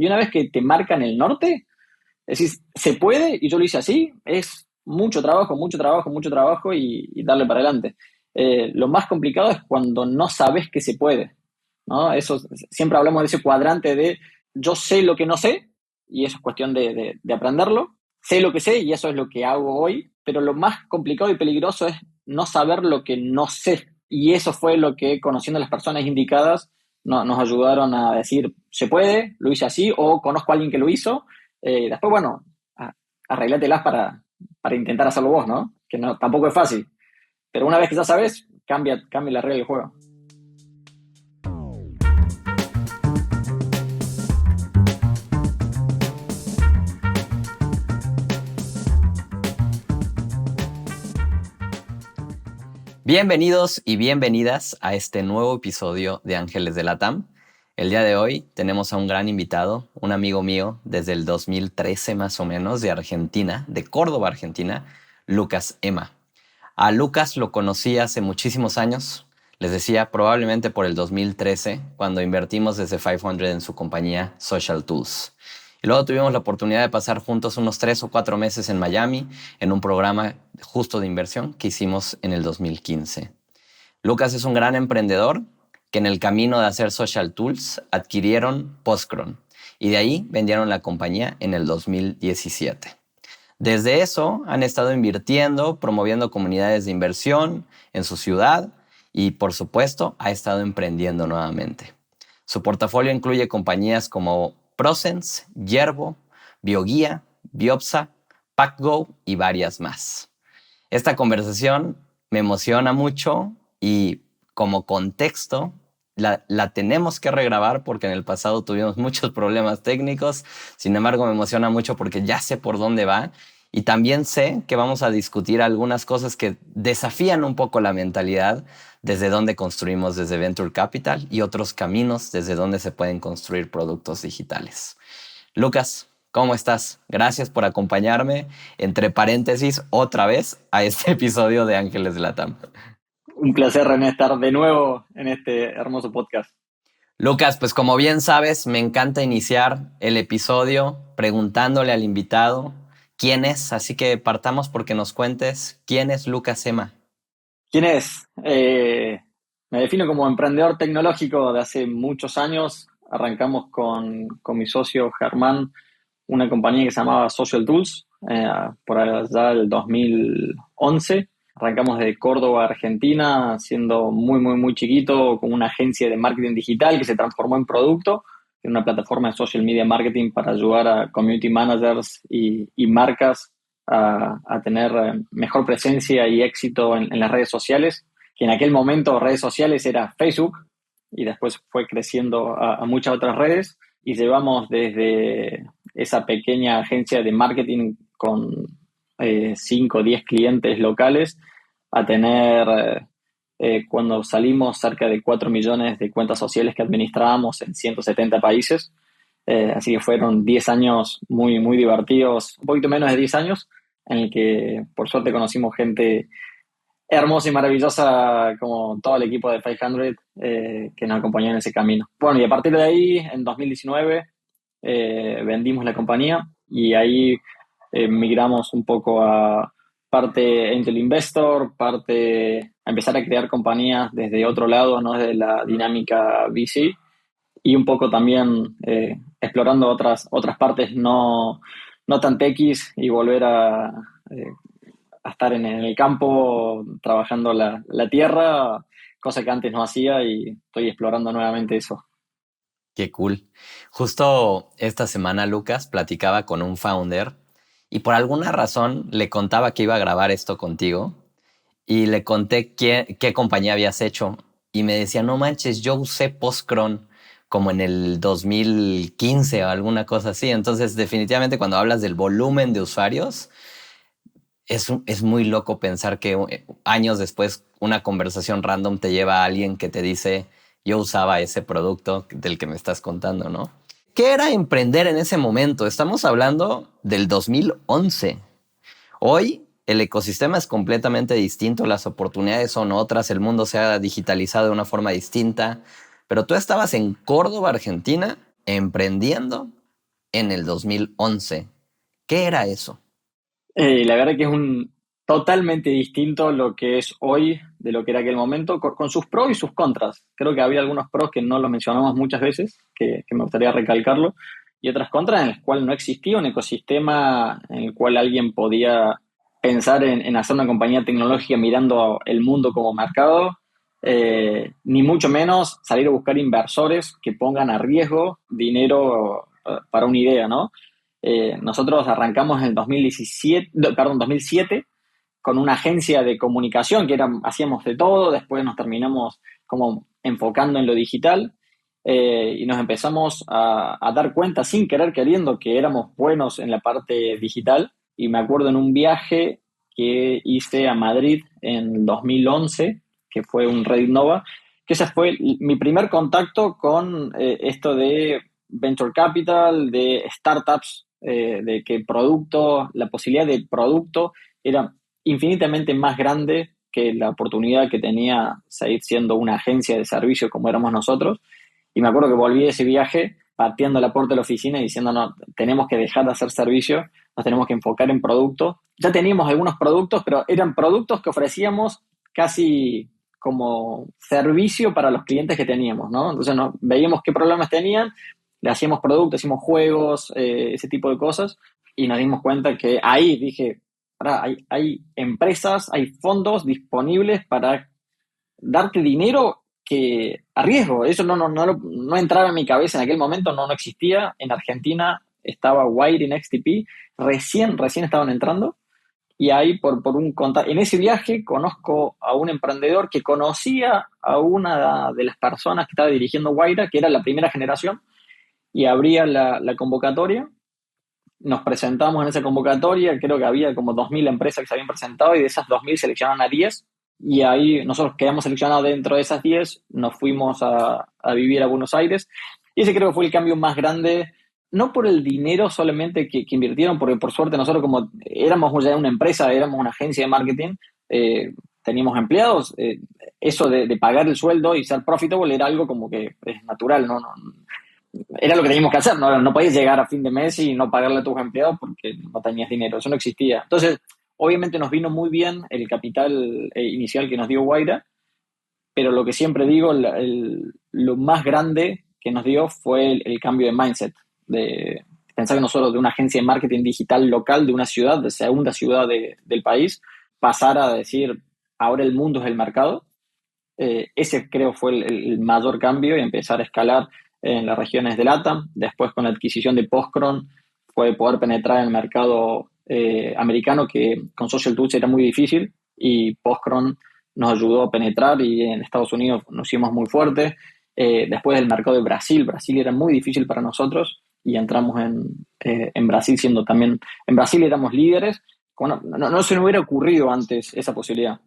Y una vez que te marcan el norte, decís, se puede, y yo lo hice así, es mucho trabajo, mucho trabajo, mucho trabajo y darle para adelante. Lo más complicado es cuando no sabes que se puede, ¿no? Eso, siempre hablamos de ese cuadrante de yo sé lo que no sé, y eso es cuestión de aprenderlo, sé lo que sé y eso es lo que hago hoy, pero lo más complicado y peligroso es no saber lo que no sé. Y eso fue lo que, conociendo a las personas indicadas, nos ayudaron a decir, se puede, lo hice así, o conozco a alguien que lo hizo. Después, bueno, arreglátelas para intentar hacerlo vos, ¿no? Que no, tampoco es fácil. Pero una vez que ya sabes, cambia la regla del juego. Bienvenidos y bienvenidas a este nuevo episodio de Ángeles de Latam. El día de hoy tenemos a un gran invitado, un amigo mío desde el 2013 más o menos, de Argentina, de Córdoba, Argentina, Lucas Ema. A Lucas lo conocí hace muchísimos años, les decía probablemente por el 2013, cuando invertimos desde 500 en su compañía Social Tools. Y luego tuvimos la oportunidad de pasar juntos unos 3 o 4 meses en Miami en un programa justo de inversión que hicimos en el 2015. Lucas es un gran emprendedor que en el camino de hacer Social Tools adquirieron Postcron y de ahí vendieron la compañía en el 2017. Desde eso han estado invirtiendo, promoviendo comunidades de inversión en su ciudad y, por supuesto, ha estado emprendiendo nuevamente. Su portafolio incluye compañías como Prosense, Yerbo, Bioguía, Biopsa, PackGo y varias más. Esta conversación me emociona mucho y como contexto la tenemos que regrabar porque en el pasado tuvimos muchos problemas técnicos. Sin embargo, me emociona mucho porque ya sé por dónde va y también sé que vamos a discutir algunas cosas que desafían un poco la mentalidad desde donde construimos desde Venture Capital y otros caminos desde donde se pueden construir productos digitales. Lucas, ¿cómo estás? Gracias por acompañarme, entre paréntesis, otra vez a este episodio de Ángeles de Latam. Un placer, René, estar de nuevo en este hermoso podcast. Lucas, pues como bien sabes, me encanta iniciar el episodio preguntándole al invitado quién es, así que partamos porque nos cuentes quién es Lucas Ema. ¿Quién es? Me defino como emprendedor tecnológico de hace muchos años. Arrancamos con mi socio Germán una compañía que se llamaba Social Tools, por allá del 2011. Arrancamos de Córdoba, Argentina, siendo muy, muy, muy chiquito, con una agencia de marketing digital que se transformó en producto, en una plataforma de social media marketing para ayudar a community managers y marcas a tener mejor presencia y éxito en las redes sociales, que en aquel momento redes sociales era Facebook y después fue creciendo a muchas otras redes y llevamos desde esa pequeña agencia de marketing con 5 o 10 clientes locales a tener, cuando salimos, cerca de 4 millones de cuentas sociales que administrábamos en 170 países. Así que fueron 10 años muy, muy divertidos, un poquito menos de 10 años, en el que por suerte conocimos gente hermosa y maravillosa como todo el equipo de 500 que nos acompañó en ese camino. Bueno, y a partir de ahí, en 2019, vendimos la compañía y ahí migramos un poco a parte Angel Investor, parte a empezar a crear compañías desde otro lado, no desde la dinámica VC, y un poco también explorando otras partes no tan techis y volver eh, a estar en el campo trabajando la tierra, cosa que antes no hacía y estoy explorando nuevamente eso. Qué cool. Justo esta semana, Lucas, platicaba con un founder y por alguna razón le contaba que iba a grabar esto contigo y le conté qué compañía habías hecho y me decía, no manches, yo usé Postcron como en el 2015 o alguna cosa así. Entonces, definitivamente cuando hablas del volumen de usuarios, es muy loco pensar que años después una conversación random te lleva a alguien que te dice, yo usaba ese producto del que me estás contando, ¿no? ¿Qué era emprender en ese momento? Estamos hablando del 2011. Hoy el ecosistema es completamente distinto, las oportunidades son otras, el mundo se ha digitalizado de una forma distinta, pero tú estabas en Córdoba, Argentina, emprendiendo en el 2011. ¿Qué era eso? La verdad que es un totalmente distinto lo que es hoy de lo que era aquel momento, con sus pros y sus contras. Creo que había algunos pros que no los mencionamos muchas veces, que me gustaría recalcarlo, y otras contras en las cuales no existía un ecosistema en el cual alguien podía pensar en hacer una compañía tecnológica mirando el mundo como mercado, ni mucho menos salir a buscar inversores que pongan a riesgo dinero para una idea, ¿no? Nosotros arrancamos en 2017, perdón, 2007 con una agencia de comunicación que hacíamos de todo, después nos terminamos como enfocando en lo digital y nos empezamos a dar cuenta sin querer queriendo que éramos buenos en la parte digital y me acuerdo en un viaje que hice a Madrid en 2011, que fue un Reddit Nova, que ese fue mi primer contacto con esto de venture capital, de startups, de que producto, la posibilidad de producto era infinitamente más grande que la oportunidad que tenía seguir siendo una agencia de servicio como éramos nosotros. Y me acuerdo que volví de ese viaje pateando la puerta de la oficina y diciendo, no, tenemos que dejar de hacer servicio, nos tenemos que enfocar en productos. Ya teníamos algunos productos, pero eran productos que ofrecíamos casi como servicio para los clientes que teníamos, ¿no? Entonces veíamos qué problemas tenían, le hacíamos productos, hacíamos juegos, ese tipo de cosas, y nos dimos cuenta que ahí dije, hay empresas, hay fondos disponibles para darte dinero que a riesgo. Eso no entraba en mi cabeza en aquel momento, no existía. En Argentina estaba Wire en XTP, recién estaban entrando. Y ahí, en ese viaje, conozco a un emprendedor que conocía a una de las personas que estaba dirigiendo Wire, que era la primera generación, y abría la convocatoria. Nos presentamos en esa convocatoria, creo que había como 2.000 empresas que se habían presentado y de esas 2.000 seleccionaron a 10 y ahí nosotros quedamos seleccionados dentro de esas 10, nos fuimos a vivir a Buenos Aires y ese creo que fue el cambio más grande, no por el dinero solamente que invirtieron, porque por suerte nosotros como éramos ya una empresa, éramos una agencia de marketing, teníamos empleados, eso de pagar el sueldo y ser profitable era algo como que es natural, era lo que teníamos que hacer, no podías llegar a fin de mes y no pagarle a tus empleados porque no tenías dinero, eso no existía. Entonces, obviamente nos vino muy bien el capital inicial que nos dio Guaira, pero lo que siempre digo, lo más grande que nos dio fue el cambio de mindset, de pensar que nosotros de una agencia de marketing digital local de una ciudad, de segunda ciudad del país, pasar a decir, ahora el mundo es el mercado. Ese creo fue el mayor cambio y empezar a escalar en las regiones de LATAM. Después con la adquisición de Postcron fue poder penetrar en el mercado americano que con Social Tools era muy difícil y Postcron nos ayudó a penetrar y en Estados Unidos nos hicimos muy fuertes. Después del mercado de Brasil, Brasil era muy difícil para nosotros y entramos en Brasil siendo también, en Brasil éramos líderes. Bueno, no se me hubiera ocurrido antes esa posibilidad.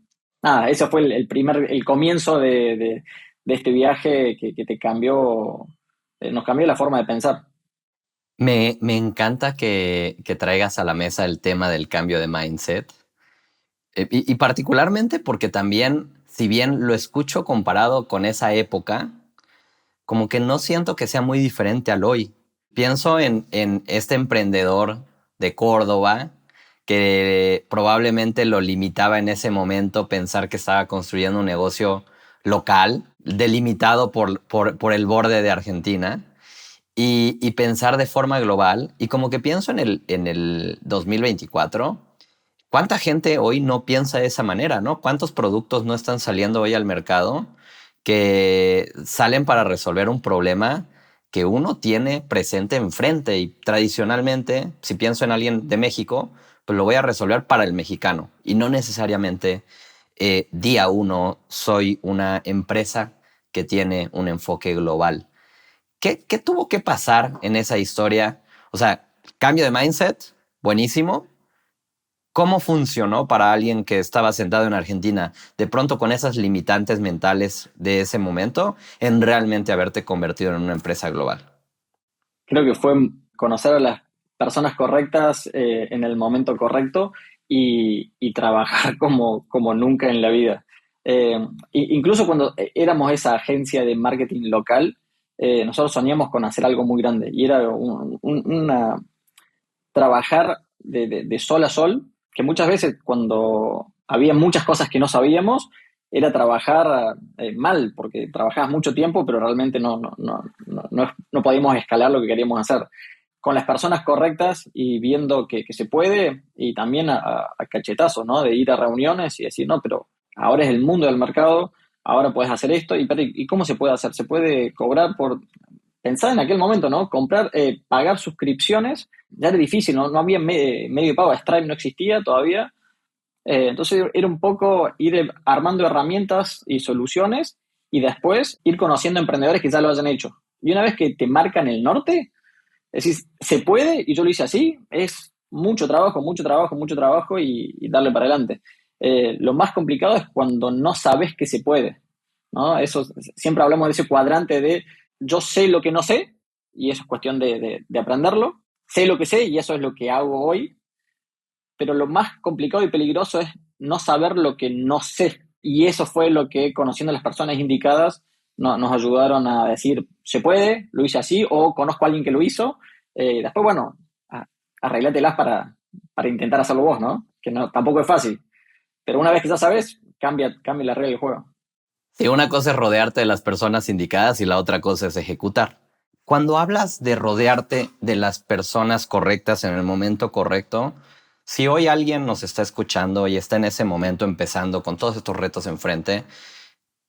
Nada, ese fue el comienzo de este viaje que te cambió, nos cambió la forma de pensar. Me encanta que traigas a la mesa el tema del cambio de mindset. Y particularmente porque también, si bien lo escucho comparado con esa época, como que no siento que sea muy diferente al hoy. Pienso en este emprendedor de Córdoba que probablemente lo limitaba en ese momento pensar que estaba construyendo un negocio local, delimitado por el borde de Argentina, y pensar de forma global. Y como que pienso en el 2024, ¿cuánta gente hoy no piensa de esa manera, no? ¿Cuántos productos no están saliendo hoy al mercado que salen para resolver un problema que uno tiene presente enfrente? Y tradicionalmente, si pienso en alguien de México, pues lo voy a resolver para el mexicano y no necesariamente día uno soy una empresa que tiene un enfoque global. ¿Qué tuvo que pasar en esa historia? O sea, cambio de mindset, buenísimo. ¿Cómo funcionó para alguien que estaba sentado en Argentina, de pronto con esas limitantes mentales de ese momento, en realmente haberte convertido en una empresa global? Creo que fue conocer a las personas correctas en el momento correcto y trabajar como nunca en la vida. Incluso cuando éramos esa agencia de marketing local, nosotros soñamos con hacer algo muy grande y era trabajar de sol a sol, que muchas veces cuando había muchas cosas que no sabíamos, era trabajar mal, porque trabajabas mucho tiempo, pero realmente no podíamos escalar lo que queríamos hacer. Con las personas correctas y viendo que se puede, y también a cachetazo, ¿no? De ir a reuniones y decir, no, pero ahora es el mundo del mercado, ahora puedes hacer esto, ¿y cómo se puede hacer? Se puede cobrar por, pensar en aquel momento, ¿no? Comprar, pagar suscripciones, ya era difícil, no había medio de pago, Stripe no existía todavía. Entonces era un poco ir armando herramientas y soluciones y después ir conociendo emprendedores que ya lo hayan hecho. Y una vez que te marcan el norte, decís, se puede, y yo lo hice así, es mucho trabajo, mucho trabajo, mucho trabajo y darle para adelante. Lo más complicado es cuando no sabes que se puede, ¿no? Eso, siempre hablamos de ese cuadrante de yo sé lo que no sé, y eso es cuestión de aprenderlo, sé lo que sé y eso es lo que hago hoy, pero lo más complicado y peligroso es no saber lo que no sé. Y eso fue lo que, conociendo a las personas indicadas, nos ayudaron a decir, se puede, lo hice así, o conozco a alguien que lo hizo. Después, bueno, arreglátelas para intentar hacerlo vos, ¿no? Que no, tampoco es fácil. Pero una vez que ya sabes, cambia la regla del juego. Sí, una cosa es rodearte de las personas indicadas y la otra cosa es ejecutar. Cuando hablas de rodearte de las personas correctas en el momento correcto, si hoy alguien nos está escuchando y está en ese momento empezando con todos estos retos enfrente,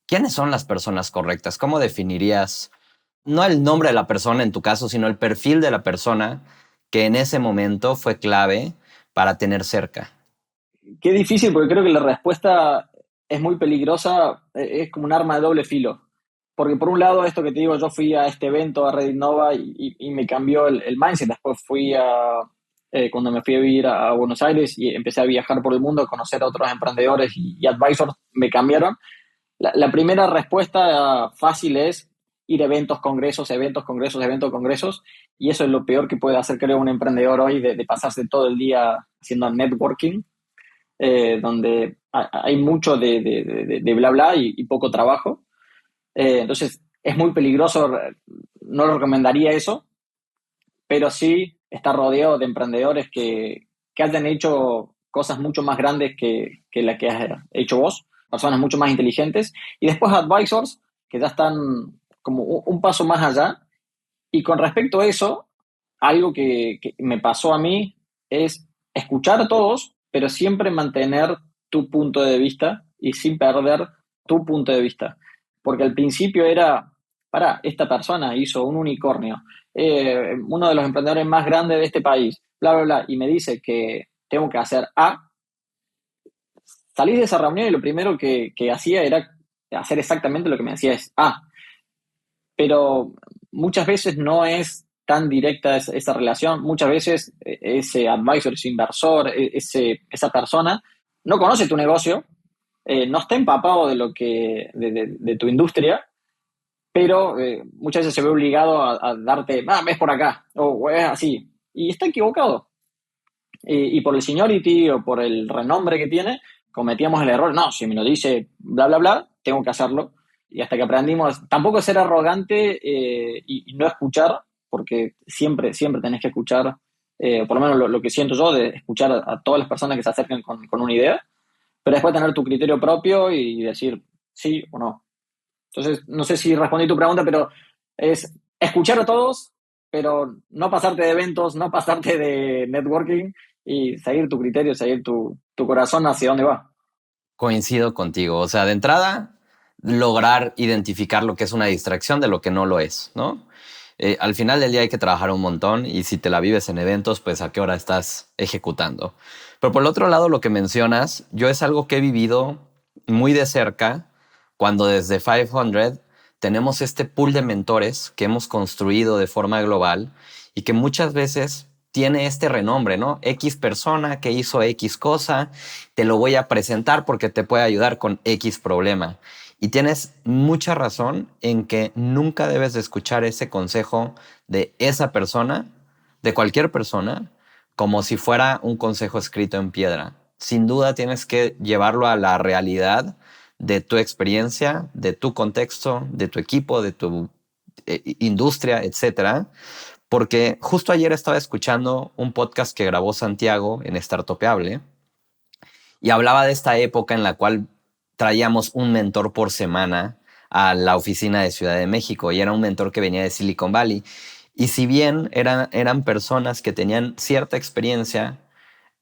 ¿quiénes son las personas correctas? ¿Cómo definirías no el nombre de la persona en tu caso, sino el perfil de la persona que en ese momento fue clave para tener cerca? Qué difícil, porque creo que la respuesta es muy peligrosa, es como un arma de doble filo. Porque por un lado, esto que te digo, yo fui a este evento, a Reddit Nova, y me cambió el mindset. Después cuando me fui a vivir a Buenos Aires y empecé a viajar por el mundo, a conocer a otros emprendedores y advisors, me cambiaron. La primera respuesta fácil es ir a eventos, congresos, eventos, congresos, eventos, congresos, y eso es lo peor que puede hacer, creo, un emprendedor hoy, de pasarse todo el día haciendo networking, donde hay mucho de bla bla y poco trabajo. Entonces, es muy peligroso, no lo recomendaría eso, pero sí estar rodeado de emprendedores que hayan hecho cosas mucho más grandes que la que has hecho vos, personas mucho más inteligentes, y después advisors que ya están como un paso más allá. Y con respecto a eso, algo que me pasó a mí es escuchar a todos, pero siempre mantener tu punto de vista y sin perder tu punto de vista. Porque al principio era, esta persona hizo un unicornio, uno de los emprendedores más grandes de este país, bla, bla, bla, y me dice que tengo que hacer A. Salí de esa reunión y lo primero que hacía era hacer exactamente lo que me decía es A. Pero muchas veces no es tan directa esa relación. Muchas veces ese advisor, ese inversor, esa persona no conoce tu negocio, no está empapado de tu industria, pero muchas veces se ve obligado a darte, ves por acá, o es así, y está equivocado. Y por el seniority o por el renombre que tiene, cometíamos el error, no, si me lo dice bla, bla, bla, tengo que hacerlo. Y hasta que aprendimos, tampoco ser arrogante y no escuchar, porque siempre tenés que escuchar, por lo menos lo que siento yo, de escuchar a todas las personas que se acerquen con una idea, pero después tener tu criterio propio y decir sí o no. Entonces, no sé si respondí tu pregunta, pero es escuchar a todos, pero no pasarte de eventos, no pasarte de networking y seguir tu criterio, seguir tu corazón hacia dónde va. Coincido contigo. O sea, de entrada, lograr identificar lo que es una distracción de lo que no lo es, ¿no? Al final del día hay que trabajar un montón y si te la vives en eventos, pues a qué hora estás ejecutando. Pero por el otro lado, lo que mencionas, yo es algo que he vivido muy de cerca cuando desde 500 tenemos este pool de mentores que hemos construido de forma global y que muchas veces tiene este renombre, ¿no? X persona que hizo X cosa, te lo voy a presentar porque te puede ayudar con X problema. Y tienes mucha razón en que nunca debes de escuchar ese consejo de esa persona, de cualquier persona, como si fuera un consejo escrito en piedra. Sin duda tienes que llevarlo a la realidad de tu experiencia, de tu contexto, de tu equipo, de tu industria, etcétera. Porque justo ayer estaba escuchando un podcast que grabó Santiago en Startupeable y hablaba de esta época en la cual traíamos un mentor por semana a la oficina de Ciudad de México y era un mentor que venía de Silicon Valley. Y si bien eran personas que tenían cierta experiencia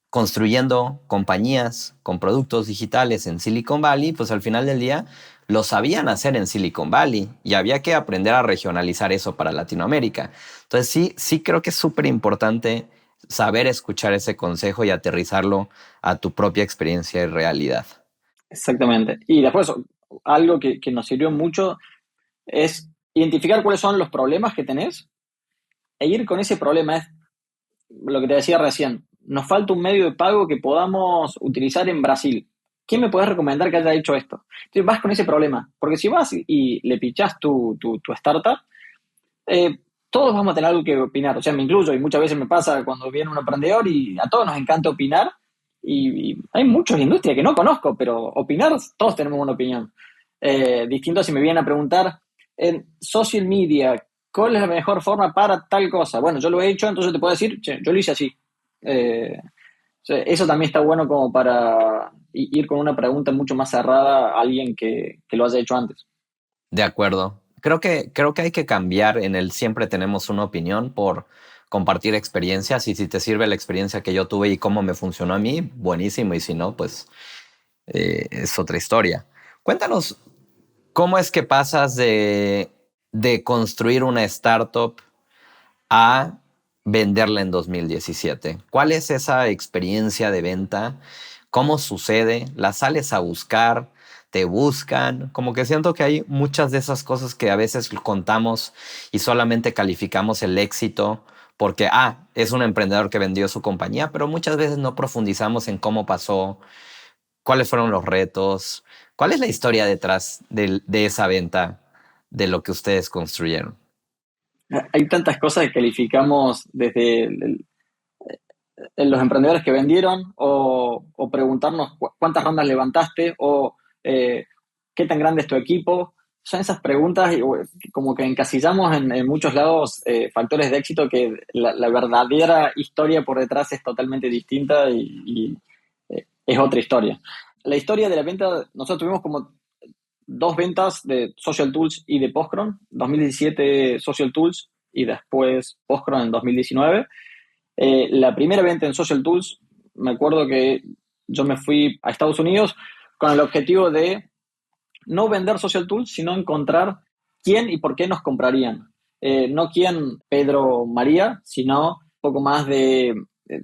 construyendo compañías con productos digitales en Silicon Valley, pues al final del día lo sabían hacer en Silicon Valley y había que aprender a regionalizar eso para Latinoamérica. Entonces sí creo que es súper importante saber escuchar ese consejo y aterrizarlo a tu propia experiencia y realidad. Exactamente. Y después, algo que nos sirvió mucho es identificar cuáles son los problemas que tenés e ir con ese problema. Es lo que te decía recién. Nos falta un medio de pago que podamos utilizar en Brasil. ¿Quién me puedes recomendar que haya hecho esto? Entonces vas con ese problema. Porque si vas y le pichás tu startup, todos vamos a tener algo que opinar. O sea, me incluyo y muchas veces me pasa cuando viene un emprendedor y a todos nos encanta opinar. Y hay muchos de industria que no conozco, pero opinar, todos tenemos una opinión. Distinto si me vienen a preguntar en social media, ¿cuál es la mejor forma para tal cosa? Bueno, yo lo he hecho, entonces te puedo decir, che, yo lo hice así. O sea, eso también está bueno como para ir con una pregunta mucho más cerrada a alguien que lo haya hecho antes. De acuerdo. Creo que hay que cambiar en el siempre tenemos una opinión por compartir experiencias y si te sirve la experiencia que yo tuve y cómo me funcionó a mí, buenísimo y si no, pues es otra historia. Cuéntanos, ¿cómo es que pasas de construir una startup a venderla en 2017? ¿Cuál es esa experiencia de venta? ¿Cómo sucede? ¿La sales a buscar? ¿Te buscan? Como que siento que hay muchas de esas cosas que a veces contamos y solamente calificamos el éxito porque, es un emprendedor que vendió su compañía, pero muchas veces no profundizamos en cómo pasó, cuáles fueron los retos, cuál es la historia detrás de esa venta, de lo que ustedes construyeron. Hay tantas cosas que calificamos desde los emprendedores que vendieron o preguntarnos cuántas rondas levantaste o qué tan grande es tu equipo. Son esas preguntas como que encasillamos en muchos lados factores de éxito que la verdadera historia por detrás es totalmente distinta y es otra historia. La historia de la venta, nosotros tuvimos como dos ventas de Social Tools y de Postcron, 2017 Social Tools y después Postcron en 2019. La primera venta en Social Tools, me acuerdo que yo me fui a Estados Unidos con el objetivo de no vender Social Tools, sino encontrar quién y por qué nos comprarían. No quién, Pedro María, sino un poco más de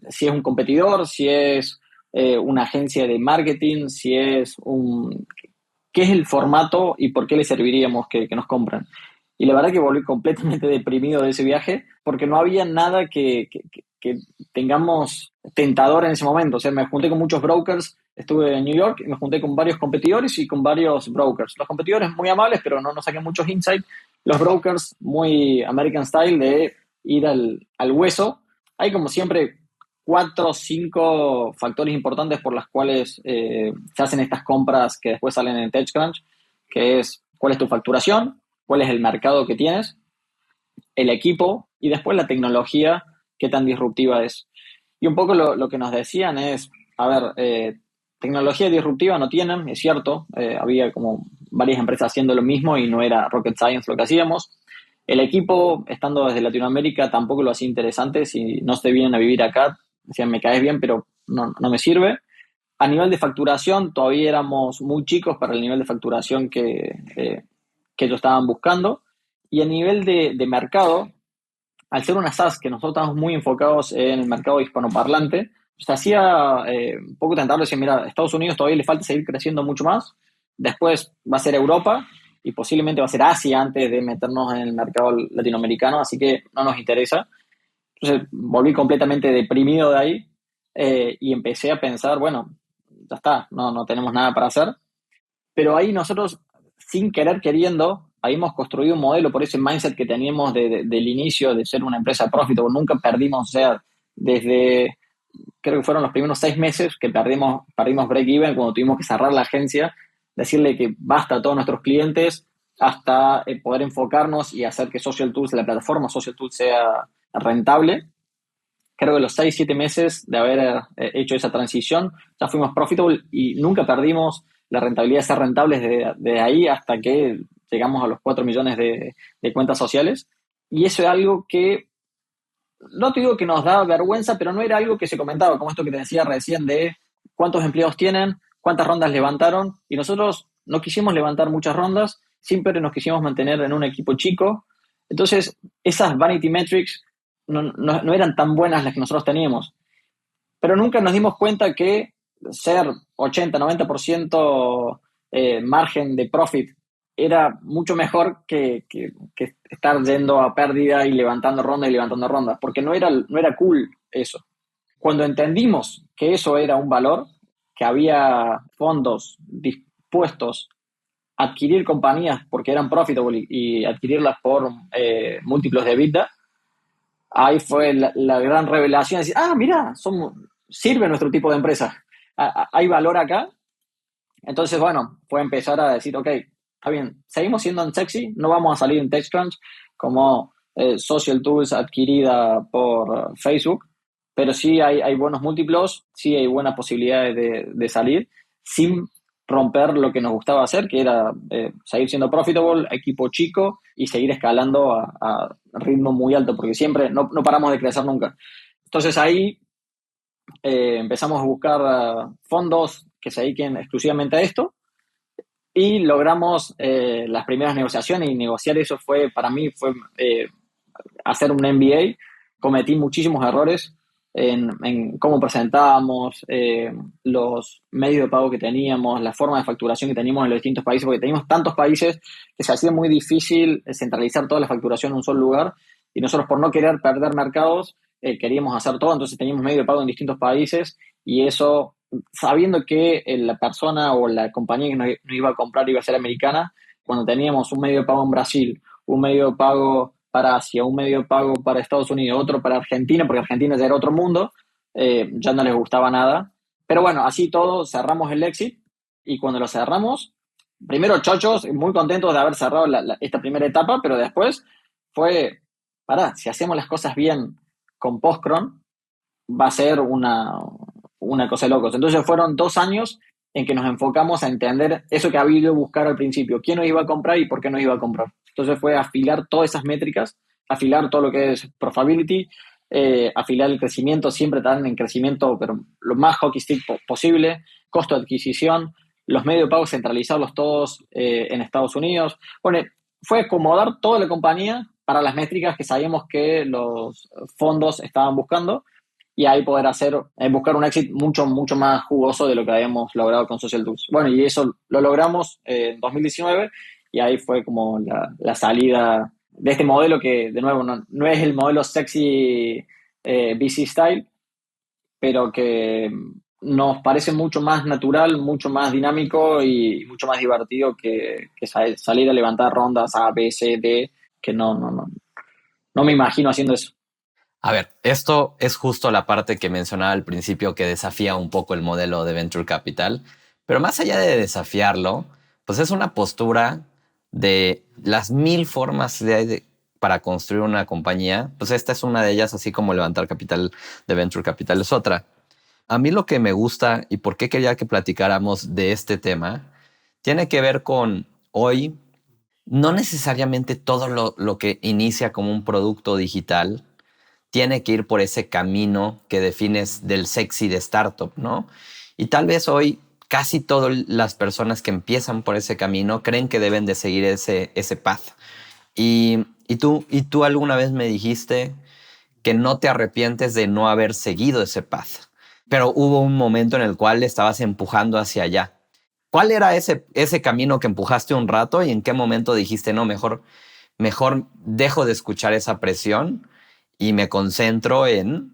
si es un competidor, si es una agencia de marketing, si es qué es el formato y por qué le serviríamos que nos compran. Y la verdad que volví completamente deprimido de ese viaje porque no había nada que tengamos tentador en ese momento. O sea, me junté con muchos brokers, estuve en New York y me junté con varios competidores y con varios brokers. Los competidores muy amables, pero no nos saqué muchos insights. Los brokers muy American style de ir al hueso. Hay como siempre 4 o 5 factores importantes por las cuales se hacen estas compras que después salen en TechCrunch, que es cuál es tu facturación, cuál es el mercado que tienes, el equipo y después la tecnología, qué tan disruptiva es. Y un poco lo que nos decían es, a ver, tecnología disruptiva no tienen, es cierto, había como varias empresas haciendo lo mismo y no era rocket science lo que hacíamos. El equipo, estando desde Latinoamérica, tampoco lo hacía interesante. Si no se vienen a vivir acá, decían, me caes bien, pero no me sirve. A nivel de facturación, todavía éramos muy chicos para el nivel de facturación que ellos estaban buscando. Y a nivel de mercado, al ser una SaaS que nosotros estamos muy enfocados en el mercado hispanoparlante, se hacía un poco tentador decir, mira, a Estados Unidos todavía le falta seguir creciendo mucho más, después va a ser Europa y posiblemente va a ser Asia antes de meternos en el mercado latinoamericano, así que no nos interesa. Entonces volví completamente deprimido de ahí y empecé a pensar, bueno, ya está, no tenemos nada para hacer. Pero ahí nosotros, sin querer queriendo, habíamos construido un modelo por ese mindset que teníamos del inicio de ser una empresa profitable. Nunca perdimos, o sea, desde, creo que fueron los primeros 6 meses que perdimos break-even cuando tuvimos que cerrar la agencia, decirle que basta a todos nuestros clientes, hasta poder enfocarnos y hacer que Social Tools, la plataforma Social Tools, sea rentable. Creo que los 6, 7 meses de haber hecho esa transición, ya fuimos profitable y nunca perdimos la rentabilidad de ser rentables de ahí hasta que llegamos a los 4 millones de cuentas sociales. Y eso es algo que, no te digo que nos da vergüenza, pero no era algo que se comentaba, como esto que te decía recién de cuántos empleados tienen, cuántas rondas levantaron. Y nosotros no quisimos levantar muchas rondas, siempre nos quisimos mantener en un equipo chico. Entonces, esas vanity metrics no eran tan buenas las que nosotros teníamos. Pero nunca nos dimos cuenta que ser 80-90% margen de profit era mucho mejor que estar yendo a pérdida y levantando rondas, porque no era cool eso. Cuando entendimos que eso era un valor, que había fondos dispuestos a adquirir compañías porque eran profitable y adquirirlas por múltiplos de EBITDA, ahí fue la gran revelación, decir, mira, sirve nuestro tipo de empresa, hay valor acá. Entonces, bueno, fue empezar a decir, ok, está bien, seguimos siendo en sexy, no vamos a salir en TechCrunch como Social Tools adquirida por Facebook, pero sí hay buenos múltiplos, sí hay buenas posibilidades de salir sin romper lo que nos gustaba hacer, que era seguir siendo profitable, equipo chico y seguir escalando a ritmo muy alto, porque siempre no paramos de crecer nunca. Entonces ahí empezamos a buscar fondos que se dediquen exclusivamente a esto y logramos las primeras negociaciones, y negociar eso para mí fue hacer un MBA. Cometí muchísimos errores en cómo presentábamos, los medios de pago que teníamos, la forma de facturación que teníamos en los distintos países, porque teníamos tantos países que se hacía muy difícil centralizar toda la facturación en un solo lugar, y nosotros, por no querer perder mercados, queríamos hacer todo. Entonces teníamos medio de pago en distintos países, y eso, sabiendo que la persona o la compañía que nos iba a comprar iba a ser americana, cuando teníamos un medio de pago en Brasil, un medio de pago para Asia, un medio de pago para Estados Unidos, otro para Argentina, porque Argentina ya era otro mundo, ya no les gustaba nada. Pero bueno, así todo, cerramos el exit, y cuando lo cerramos, primero chochos, muy contentos de haber cerrado esta primera etapa, pero después fue, si hacemos las cosas bien con Postcron, va a ser una cosa de locos. Entonces fueron 2 años en que nos enfocamos a entender eso que había ido a buscar al principio, quién nos iba a comprar y por qué nos iba a comprar. Entonces fue afilar todas esas métricas, afilar todo lo que es profitability, afilar el crecimiento, siempre estar en crecimiento, pero lo más hockey stick posible, costo de adquisición, los medios de pago centralizarlos todos en Estados Unidos. Bueno, fue acomodar toda la compañía para las métricas que sabíamos que los fondos estaban buscando, y ahí poder buscar un exit mucho, mucho más jugoso de lo que habíamos logrado con Social Tools. Bueno, y eso lo logramos en 2019, y ahí fue como la salida de este modelo que, de nuevo, no es el modelo sexy VC style, pero que nos parece mucho más natural, mucho más dinámico y mucho más divertido que salir a levantar rondas A, B, C, D, que no me imagino haciendo eso. A ver, esto es justo la parte que mencionaba al principio, que desafía un poco el modelo de Venture Capital, pero más allá de desafiarlo, pues es una postura de las 1000 formas para construir una compañía. Pues esta es una de ellas, así como levantar capital de Venture Capital es otra. A mí lo que me gusta y por qué quería que platicáramos de este tema tiene que ver con hoy. No necesariamente todo lo que inicia como un producto digital tiene que ir por ese camino que defines del sexy de startup, ¿no? Y tal vez hoy casi todas las personas que empiezan por ese camino creen que deben de seguir ese path. Y tú alguna vez me dijiste que no te arrepientes de no haber seguido ese path, pero hubo un momento en el cual estabas empujando hacia allá. ¿Cuál era ese camino que empujaste un rato y en qué momento dijiste, no, mejor dejo de escuchar esa presión y me concentro en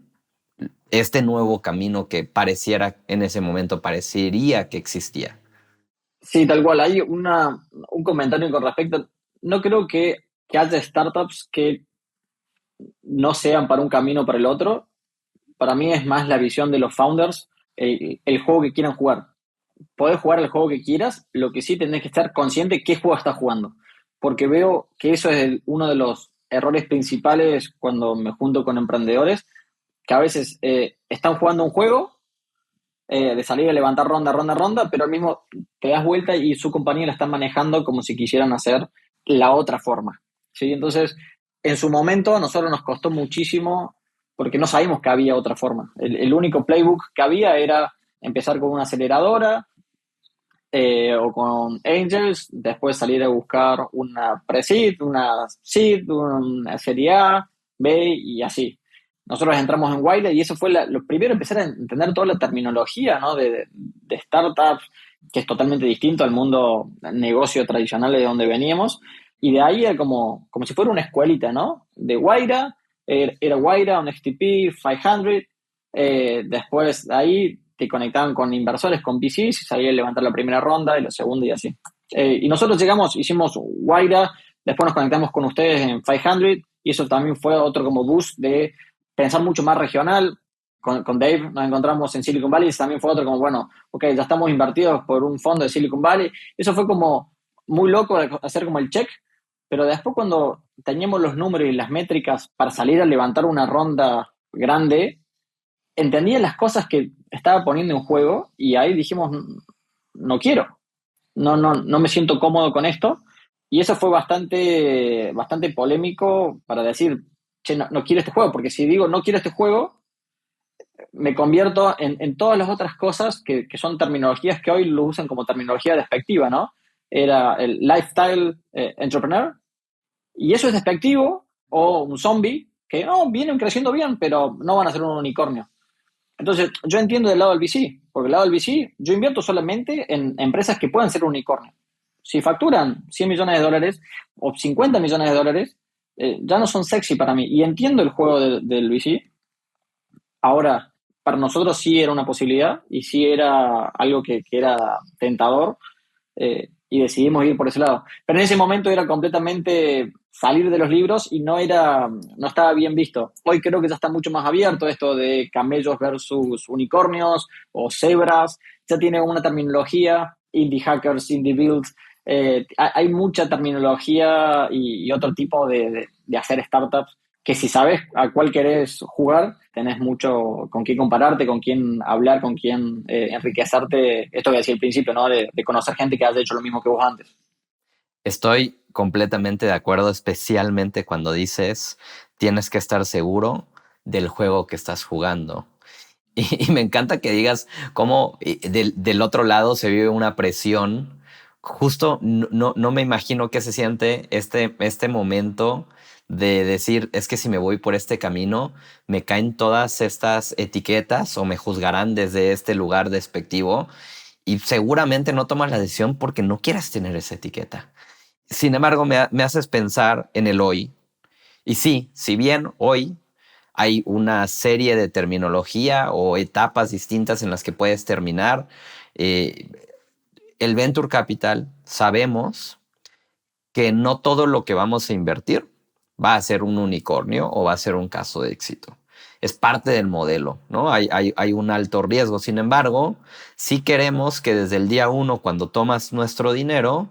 este nuevo camino que en ese momento parecería que existía? Sí, tal cual. Hay un comentario con respecto. No creo que haya startups que no sean para un camino o para el otro. Para mí es más la visión de los founders, el juego que quieran jugar. Podés jugar el juego que quieras, lo que sí tenés que estar consciente de qué juego estás jugando. porque veo que eso es uno de los errores principales cuando me junto con emprendedores, que a veces están jugando un juego de salir a levantar ronda, ronda, ronda, pero al mismo te das vuelta y su compañía la están manejando como si quisieran hacer la otra forma, ¿sí? Entonces, en su momento a nosotros nos costó muchísimo porque no sabíamos que había otra forma. El único playbook que había era empezar con una aceleradora o con Angels, después salir a buscar una pre-seed, una seed, una serie A, B y así. Nosotros entramos en Wiley y eso fue lo primero, empezar a entender toda la terminología, ¿no? de startups, que es totalmente distinto al mundo negocio tradicional de donde veníamos. Y de ahí era como si fuera una escuelita, ¿no? De Guaira, era Guaira, un XTP, 500. Después de ahí te conectaban con inversores, con VCs, y salía a levantar la primera ronda y la segunda y así. Y nosotros llegamos, hicimos Guaira, después nos conectamos con ustedes en 500 y eso también fue otro como boost de pensar mucho más regional. Con Dave nos encontramos en Silicon Valley y también fue otro como, bueno, ok, ya estamos invertidos por un fondo de Silicon Valley. Eso fue como muy loco de hacer como el check, pero después cuando teníamos los números y las métricas para salir a levantar una ronda grande, entendía las cosas que estaba poniendo en juego y ahí dijimos, no quiero, no me siento cómodo con esto. Y eso fue bastante polémico para decir, che, no quiero este juego, porque si digo no quiero este juego, me convierto en todas las otras cosas que son terminologías que hoy lo usan como terminología despectiva, ¿no? Era el lifestyle entrepreneur, y eso es despectivo, o un zombie, que no, vienen creciendo bien, pero no van a ser un unicornio. Entonces, yo entiendo del lado del VC, porque del lado del VC yo invierto solamente en empresas que puedan ser un unicornio. Si facturan 100 millones de dólares o 50 millones de dólares, ya no son sexy para mí. Y entiendo el juego del VC. Ahora, para nosotros sí era una posibilidad y sí era algo que era tentador, y decidimos ir por ese lado. Pero en ese momento era completamente salir de los libros y no estaba bien visto. Hoy creo que ya está mucho más abierto esto de camellos versus unicornios o cebras. Ya tiene una terminología, indie hackers, indie builds. Hay mucha terminología y otro tipo de hacer startups que si sabes a cuál querés jugar, tenés mucho con quién compararte, con quién hablar, con quién enriquecerte. Esto que decía al principio, ¿no? De conocer gente que haya hecho lo mismo que vos antes. Estoy completamente de acuerdo, especialmente cuando dices tienes que estar seguro del juego que estás jugando. Y me encanta que digas cómo del otro lado se vive una presión. Justo no me imagino qué se siente este momento de decir, es que si me voy por este camino, me caen todas estas etiquetas o me juzgarán desde este lugar despectivo y seguramente no tomas la decisión porque no quieras tener esa etiqueta. Sin embargo, me haces pensar en el hoy. Y sí, si bien hoy hay una serie de terminología o etapas distintas en las que puedes terminar, eh, el Venture Capital sabemos que no todo lo que vamos a invertir va a ser un unicornio o va a ser un caso de éxito. Es parte del modelo, ¿no? Hay un alto riesgo. Sin embargo, sí queremos que desde el día uno, cuando tomas nuestro dinero,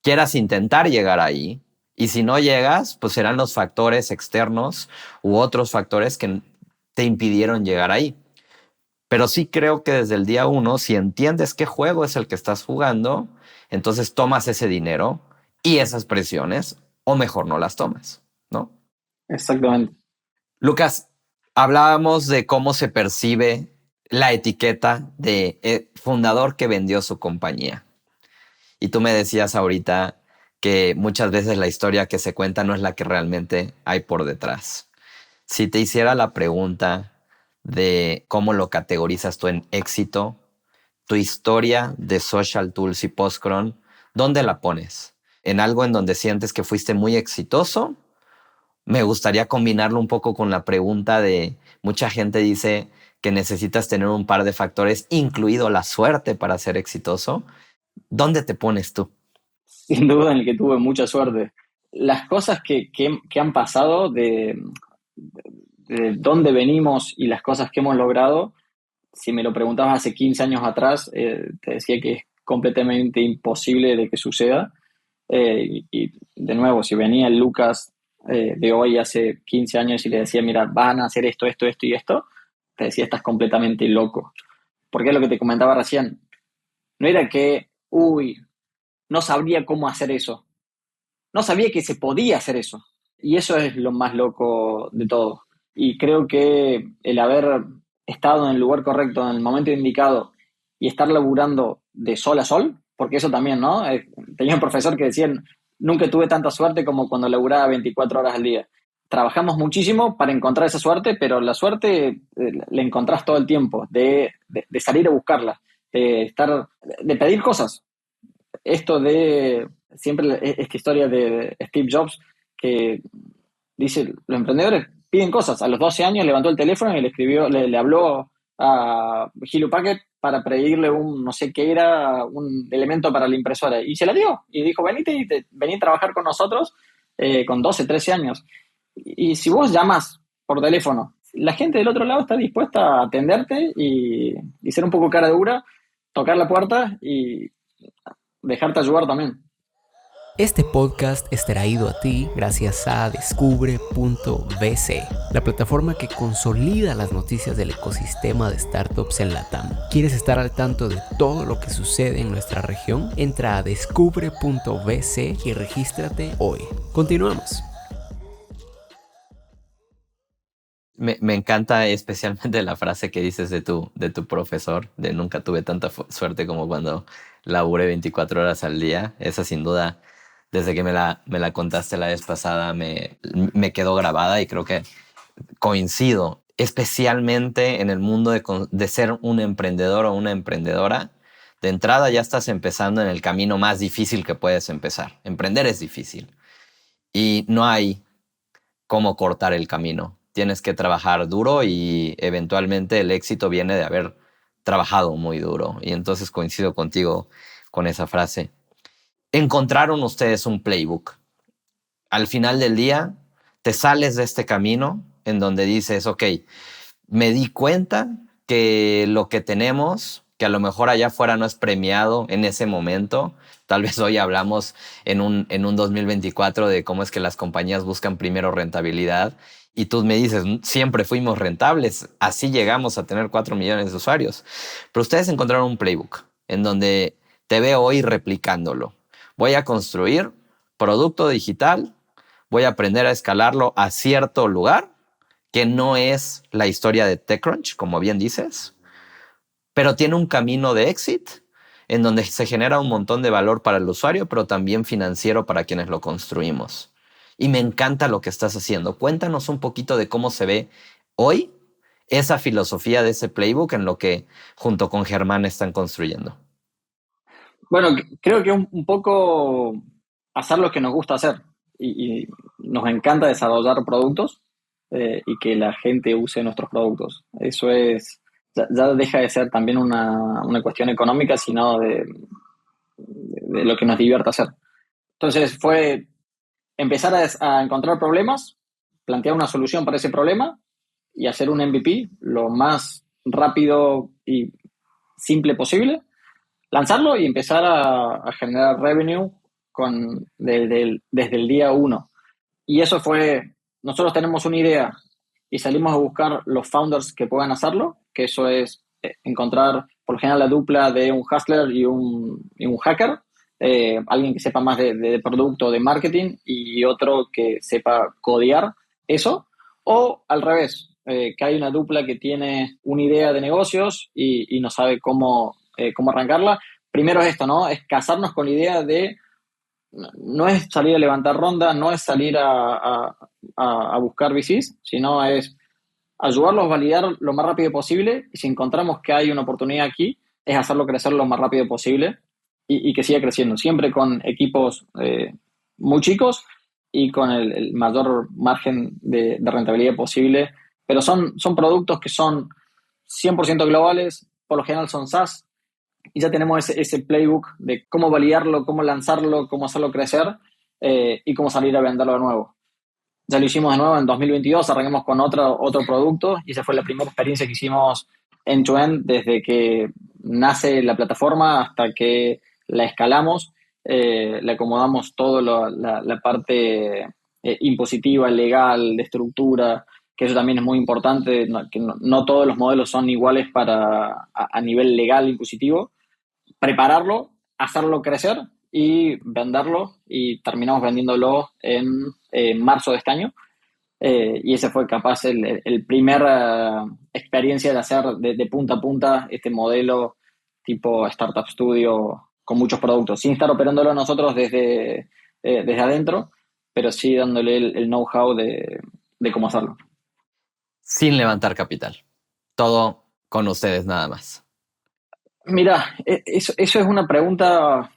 quieras intentar llegar ahí. Y si no llegas, pues serán los factores externos u otros factores que te impidieron llegar ahí. Pero sí creo que desde el día uno, si entiendes qué juego es el que estás jugando, entonces tomas ese dinero y esas presiones, o mejor no las tomas, ¿no? Exactamente. Lucas, hablábamos de cómo se percibe la etiqueta de fundador que vendió su compañía. Y tú me decías ahorita que muchas veces la historia que se cuenta no es la que realmente hay por detrás. Si te hiciera la pregunta de cómo lo categorizas tú en éxito, tu historia de Social Tools y Postcron, ¿dónde la pones? ¿En algo en donde sientes que fuiste muy exitoso? Me gustaría combinarlo un poco con la pregunta de mucha gente dice que necesitas tener un par de factores, incluido la suerte para ser exitoso. ¿Dónde te pones tú? Sin duda en el que tuve mucha suerte. Las cosas que han pasado de dónde venimos y las cosas que hemos logrado, si me lo preguntabas hace 15 años atrás, te decía que es completamente imposible de que suceda. Y de nuevo, si venía el Lucas de hoy hace 15 años y le decía, mira, van a hacer esto, esto, esto y esto, te decía, estás completamente loco. Porque es lo que te comentaba recién. No era que, no sabría cómo hacer eso. No sabía que se podía hacer eso. Y eso es lo más loco de todo. Y creo que el haber estado en el lugar correcto, en el momento indicado, y estar laburando de sol a sol, porque eso también, ¿no? Tenía un profesor que decía, nunca tuve tanta suerte como cuando laburaba 24 horas al día. Trabajamos muchísimo para encontrar esa suerte, pero la suerte la encontrás todo el tiempo, de salir a buscarla, de pedir cosas. Esto de siempre esta historia de Steve Jobs que dice, los emprendedores piden cosas. A los 12 años levantó el teléfono y le habló a Hewlett Packard para pedirle no sé qué era, un elemento para la impresora. Y se la dio. Y dijo, vení a trabajar con nosotros con 12, 13 años. Y si vos llamas por teléfono, la gente del otro lado está dispuesta a atenderte y ser un poco cara dura, tocar la puerta y dejarte ayudar también. Este podcast es traído a ti gracias a Descubre.vc, la plataforma que consolida las noticias del ecosistema de startups en LATAM. ¿Quieres estar al tanto de todo lo que sucede en nuestra región? Entra a Descubre.vc y regístrate hoy. Continuamos. Me encanta especialmente la frase que dices de tu profesor, de nunca tuve tanta suerte como cuando laburé 24 horas al día. Esa sin duda, desde que me la contaste la vez pasada, me quedó grabada y creo que coincido, especialmente en el mundo de ser un emprendedor o una emprendedora. De entrada ya estás empezando en el camino más difícil que puedes empezar. Emprender es difícil y no hay cómo cortar el camino. Tienes que trabajar duro y eventualmente el éxito viene de haber trabajado muy duro. Y entonces coincido contigo con esa frase. Encontraron ustedes un playbook. Al final del día, te sales de este camino en donde dices, ok, me di cuenta que lo que tenemos, que a lo mejor allá afuera no es premiado en ese momento. Tal vez hoy hablamos en un 2024 de cómo es que las compañías buscan primero rentabilidad. Y tú me dices, siempre fuimos rentables, así llegamos a tener 4 millones de usuarios. Pero ustedes encontraron un playbook en donde te veo hoy replicándolo. Voy a construir producto digital, voy a aprender a escalarlo a cierto lugar, que no es la historia de TechCrunch, como bien dices, pero tiene un camino de éxito en donde se genera un montón de valor para el usuario, pero también financiero para quienes lo construimos. Y me encanta lo que estás haciendo. Cuéntanos un poquito de cómo se ve hoy esa filosofía de ese playbook en lo que junto con Germán están construyendo. Bueno, creo que un poco hacer lo que nos gusta hacer y nos encanta desarrollar productos y que la gente use nuestros productos. Eso ya deja de ser también una cuestión económica, sino de lo que nos divierte hacer. Entonces fue empezar a encontrar problemas, plantear una solución para ese problema y hacer un MVP lo más rápido y simple posible, lanzarlo y empezar a generar revenue desde el día uno. Y eso fue, nosotros tenemos una idea y salimos a buscar los founders que puedan hacerlo, que eso es encontrar por lo general la dupla de un hustler y un hacker, alguien que sepa más de producto, de marketing y otro que sepa codear eso, o al revés, que hay una dupla que tiene una idea de negocios y no sabe cómo arrancarla. Primero es esto, ¿no? Es casarnos con la idea de no es salir a levantar ronda, no es salir a buscar VCs, sino es ayudarlos a validar lo más rápido posible y si encontramos que hay una oportunidad aquí, es hacerlo crecer lo más rápido posible y que siga creciendo, siempre con equipos muy chicos y con el mayor margen de rentabilidad posible, pero son productos que son 100% globales, por lo general son SaaS, y ya tenemos ese playbook de cómo validarlo, cómo lanzarlo, cómo hacerlo crecer y cómo salir a venderlo de nuevo. Ya lo hicimos de nuevo en 2022, arrancamos con otro producto y esa fue la primera experiencia que hicimos end-to-end desde que nace la plataforma hasta que la escalamos le acomodamos todo la parte impositiva, legal, de estructura, que eso también es muy importante, que no todos los modelos son iguales a nivel legal impositivo. Prepararlo, hacerlo crecer y venderlo, y terminamos vendiéndolo en marzo de este año. Y ese fue capaz el primer experiencia de hacer de punta a punta este modelo tipo Startup Studio con muchos productos, sin estar operándolo nosotros desde adentro, pero sí dándole el know-how de cómo hacerlo. Sin levantar capital. Todo con ustedes nada más. Mira, eso es una pregunta,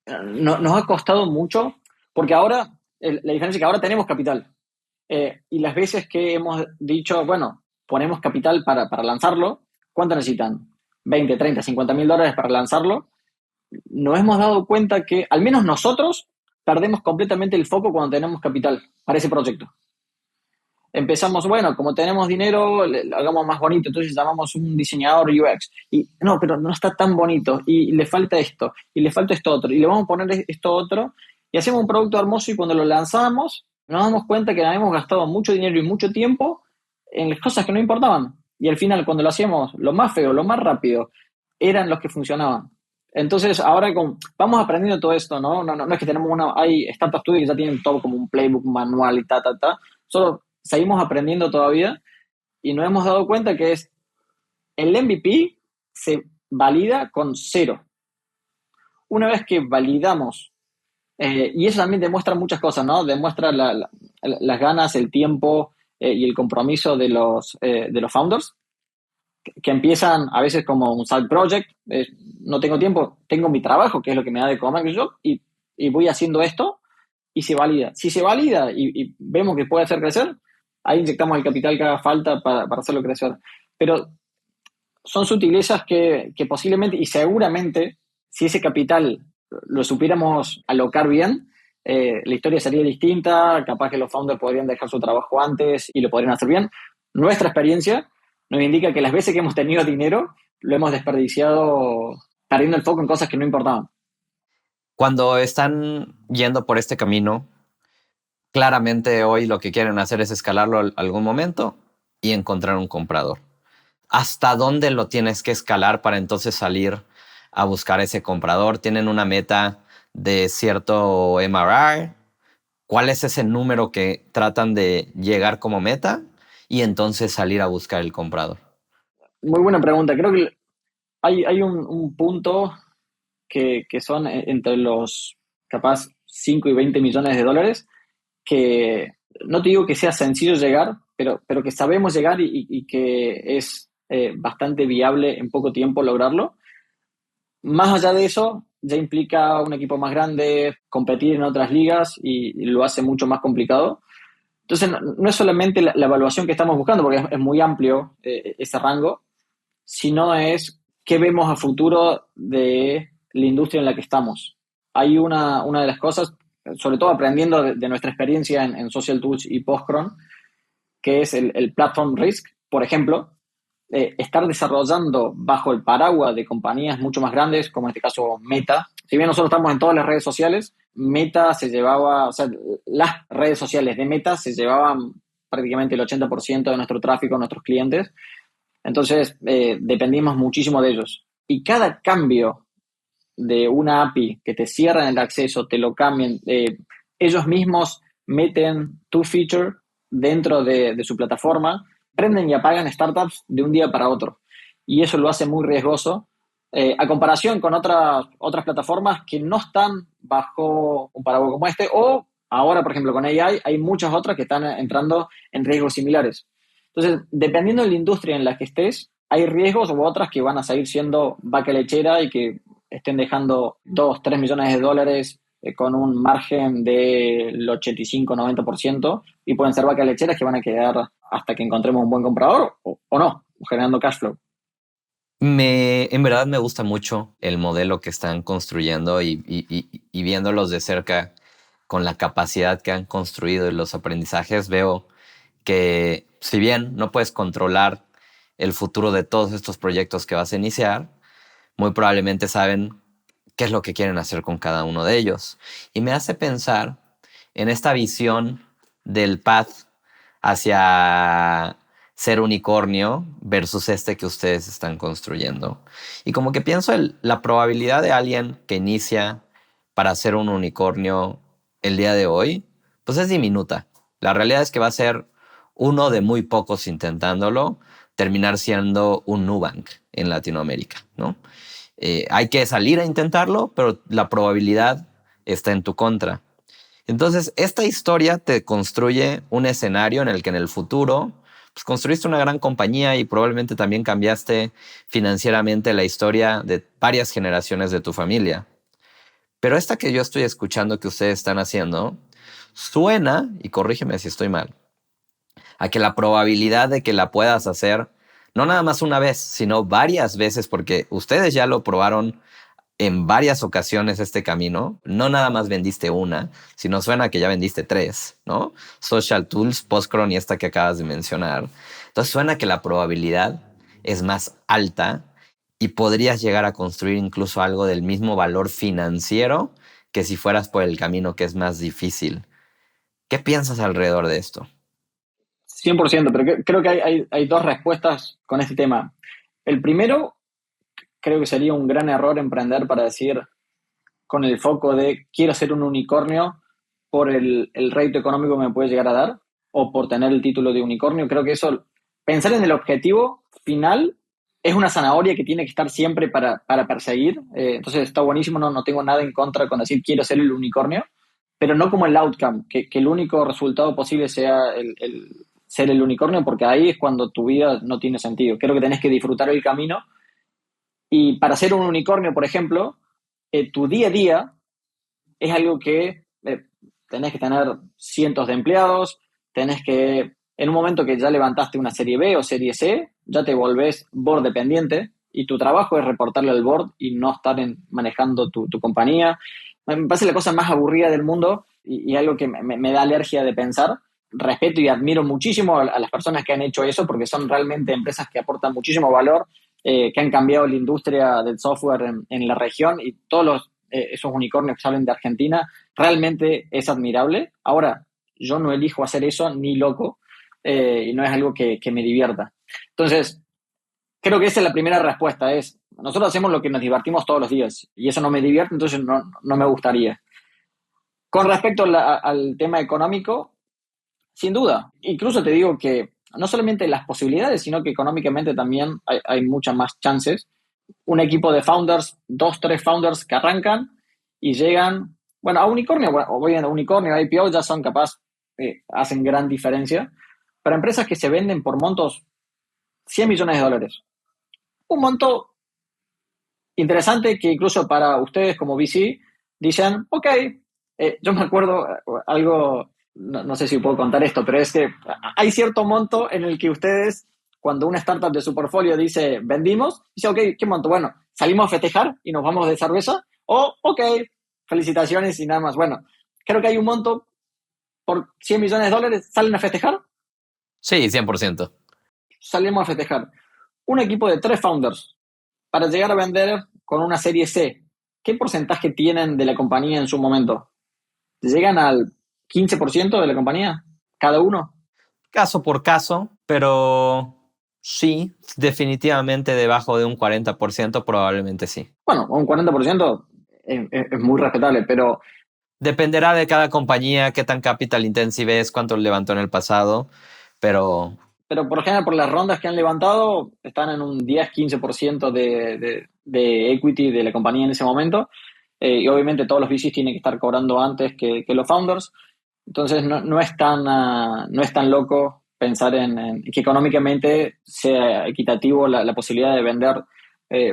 nos ha costado mucho, porque ahora, la diferencia es que ahora tenemos capital. Y las veces que hemos dicho, bueno, ponemos capital para lanzarlo, ¿cuánto necesitan? 20, 30, 50 mil dólares para lanzarlo. Nos hemos dado cuenta que, al menos nosotros, perdemos completamente el foco cuando tenemos capital para ese proyecto. Empezamos, bueno, como tenemos dinero, lo hagamos más bonito, entonces llamamos un diseñador UX. Y no, pero no está tan bonito, y le falta esto, y le falta esto otro, y le vamos a poner esto otro, y hacemos un producto hermoso, y cuando lo lanzamos, nos damos cuenta que habíamos gastado mucho dinero y mucho tiempo en las cosas que no importaban. Y al final, cuando lo hacíamos, lo más feo, lo más rápido, eran los que funcionaban. Entonces, ahora vamos aprendiendo todo esto, ¿no? No es que tenemos hay Startup Studio que ya tienen todo como un playbook manual y ta. Solo seguimos aprendiendo todavía, y nos hemos dado cuenta que el MVP se valida con 0. Una vez que validamos, y eso también demuestra muchas cosas, ¿no? Demuestra las ganas, el tiempo y el compromiso de los founders, que empiezan a veces como un side project. No tengo tiempo, tengo mi trabajo, que es lo que me da de comer, y voy haciendo esto, y se valida. Si se valida y vemos que puede hacer crecer, ahí inyectamos el capital que haga falta para hacerlo crecer. Pero son sutilezas que posiblemente y seguramente, si ese capital lo supiéramos alocar bien, la historia sería distinta. Capaz que los founders podrían dejar su trabajo antes y lo podrían hacer bien. Nuestra experiencia nos indica que las veces que hemos tenido dinero lo hemos desperdiciado perdiendo el foco en cosas que no importaban. Cuando están yendo por este camino, claramente hoy lo que quieren hacer es escalarlo a algún momento y encontrar un comprador. ¿Hasta dónde lo tienes que escalar para entonces salir a buscar ese comprador? ¿Tienen una meta de cierto MRR? ¿Cuál es ese número que tratan de llegar como meta y entonces salir a buscar el comprador? Muy buena pregunta. Creo que hay un punto que son entre los capaz 5 y 20 millones de dólares, que no te digo que sea sencillo llegar, pero que sabemos llegar, y que es bastante viable en poco tiempo lograrlo. Más allá de eso, ya implica un equipo más grande, competir en otras ligas, y lo hace mucho más complicado. Entonces, no es solamente la evaluación que estamos buscando, porque es muy amplio ese rango, sino es qué vemos a futuro de la industria en la que estamos. Hay una de las cosas, sobre todo aprendiendo de nuestra experiencia en Social Tools y Postcron, que es el platform risk. Por ejemplo, estar desarrollando bajo el paraguas de compañías mucho más grandes, como en este caso Meta. Si bien nosotros estamos en todas las redes sociales, Meta se llevaba, o sea, las redes sociales de Meta se llevaban prácticamente el 80% de nuestro tráfico, nuestros clientes. Entonces, dependimos muchísimo de ellos. Y cada cambio de una API que te cierran el acceso, te lo cambian, ellos mismos meten tu feature dentro de su plataforma, prenden y apagan startups de un día para otro. Y eso lo hace muy riesgoso, a comparación con otras plataformas que no están bajo un paraguas como este, o ahora, por ejemplo, con AI, hay muchas otras que están entrando en riesgos similares. Entonces, dependiendo de la industria en la que estés, hay riesgos u otras que van a seguir siendo vaca lechera, y que estén dejando 2, 3 millones de dólares con un margen del 85-90%, y pueden ser vacas lecheras que van a quedar hasta que encontremos un buen comprador, o no, generando cash flow. En verdad me gusta mucho el modelo que están construyendo, y viéndolos de cerca con la capacidad que han construido y los aprendizajes, veo que si bien no puedes controlar el futuro de todos estos proyectos que vas a iniciar, muy probablemente saben qué es lo que quieren hacer con cada uno de ellos. Y me hace pensar en esta visión del path hacia ser unicornio versus este que ustedes están construyendo. Y como que pienso la probabilidad de alguien que inicia para ser un unicornio el día de hoy, pues es diminuta. La realidad es que va a ser uno de muy pocos intentándolo, terminar siendo un Nubank en Latinoamérica, ¿no? Hay que salir a intentarlo, pero la probabilidad está en tu contra. Entonces, esta historia te construye un escenario en el que en el futuro pues, construiste una gran compañía y probablemente también cambiaste financieramente la historia de varias generaciones de tu familia. Pero esta que yo estoy escuchando que ustedes están haciendo, suena, y corrígeme si estoy mal, a que la probabilidad de que la puedas hacer, no nada más una vez, sino varias veces, porque ustedes ya lo probaron en varias ocasiones este camino, no nada más vendiste una, sino suena que ya vendiste tres, ¿no? Social Tools, Postcron y esta que acabas de mencionar. Entonces suena que la probabilidad es más alta y podrías llegar a construir incluso algo del mismo valor financiero que si fueras por el camino que es más difícil. ¿Qué piensas alrededor de esto? 100%, pero creo que hay dos respuestas con este tema. El primero, creo que sería un gran error emprender para decir, con el foco de quiero ser un unicornio por el rédito económico que me puede llegar a dar o por tener el título de unicornio. Creo que eso, pensar en el objetivo final es una zanahoria que tiene que estar siempre para perseguir. Entonces está buenísimo, no tengo nada en contra con decir quiero ser el unicornio, pero no como el outcome, que el único resultado posible sea el ser el unicornio, porque ahí es cuando tu vida no tiene sentido. Creo que tenés que disfrutar el camino y para ser un unicornio, por ejemplo, tu día a día es algo que tenés que tener cientos de empleados, tenés que, en un momento que ya levantaste una serie B o serie C, ya te volvés board dependiente y tu trabajo es reportarle al board y no estar manejando tu compañía. Me parece la cosa más aburrida del mundo y algo que me da alergia de pensar. Respeto y admiro muchísimo a las personas que han hecho eso porque son realmente empresas que aportan muchísimo valor, que han cambiado la industria del software en la región y todos esos unicornios que salen de Argentina, realmente es admirable. Ahora, yo no elijo hacer eso ni loco y no es algo que me divierta. Entonces, creo que esa es la primera respuesta, es nosotros hacemos lo que nos divertimos todos los días y eso no me divierte, entonces no me gustaría. Con respecto al tema económico, sin duda. Incluso te digo que no solamente las posibilidades, sino que económicamente también hay muchas más chances. Un equipo de founders, dos, tres founders que arrancan y llegan, bueno, a unicornio, o voy a unicornio, IPO, ya son capaz, hacen gran diferencia. Para empresas que se venden por montos 100 millones de dólares. Un monto interesante que incluso para ustedes como VC dicen, ok, yo me acuerdo algo, no sé si puedo contar esto, pero es que hay cierto monto en el que ustedes, cuando una startup de su portfolio dice vendimos, dice, ok, ¿qué monto? Bueno, salimos a festejar y nos vamos de cerveza, o ok, felicitaciones y nada más. Bueno, creo que hay un monto por 100 millones de dólares, ¿salen a festejar? Sí, 100%. Salimos a festejar. Un equipo de tres founders para llegar a vender con una serie C, ¿qué porcentaje tienen de la compañía en su momento? ¿Llegan al 15% de la compañía? ¿Cada uno? Caso por caso, pero sí, definitivamente debajo de un 40%, probablemente sí. Bueno, un 40% es muy respetable, pero Dependerá de cada compañía, qué tan capital intensive es, cuánto levantó en el pasado, pero por ejemplo, por las rondas que han levantado, están en un 10-15% de equity de la compañía en ese momento. Y obviamente todos los VCs tienen que estar cobrando antes que los founders. Entonces no es tan loco pensar en que económicamente sea equitativo la posibilidad de vender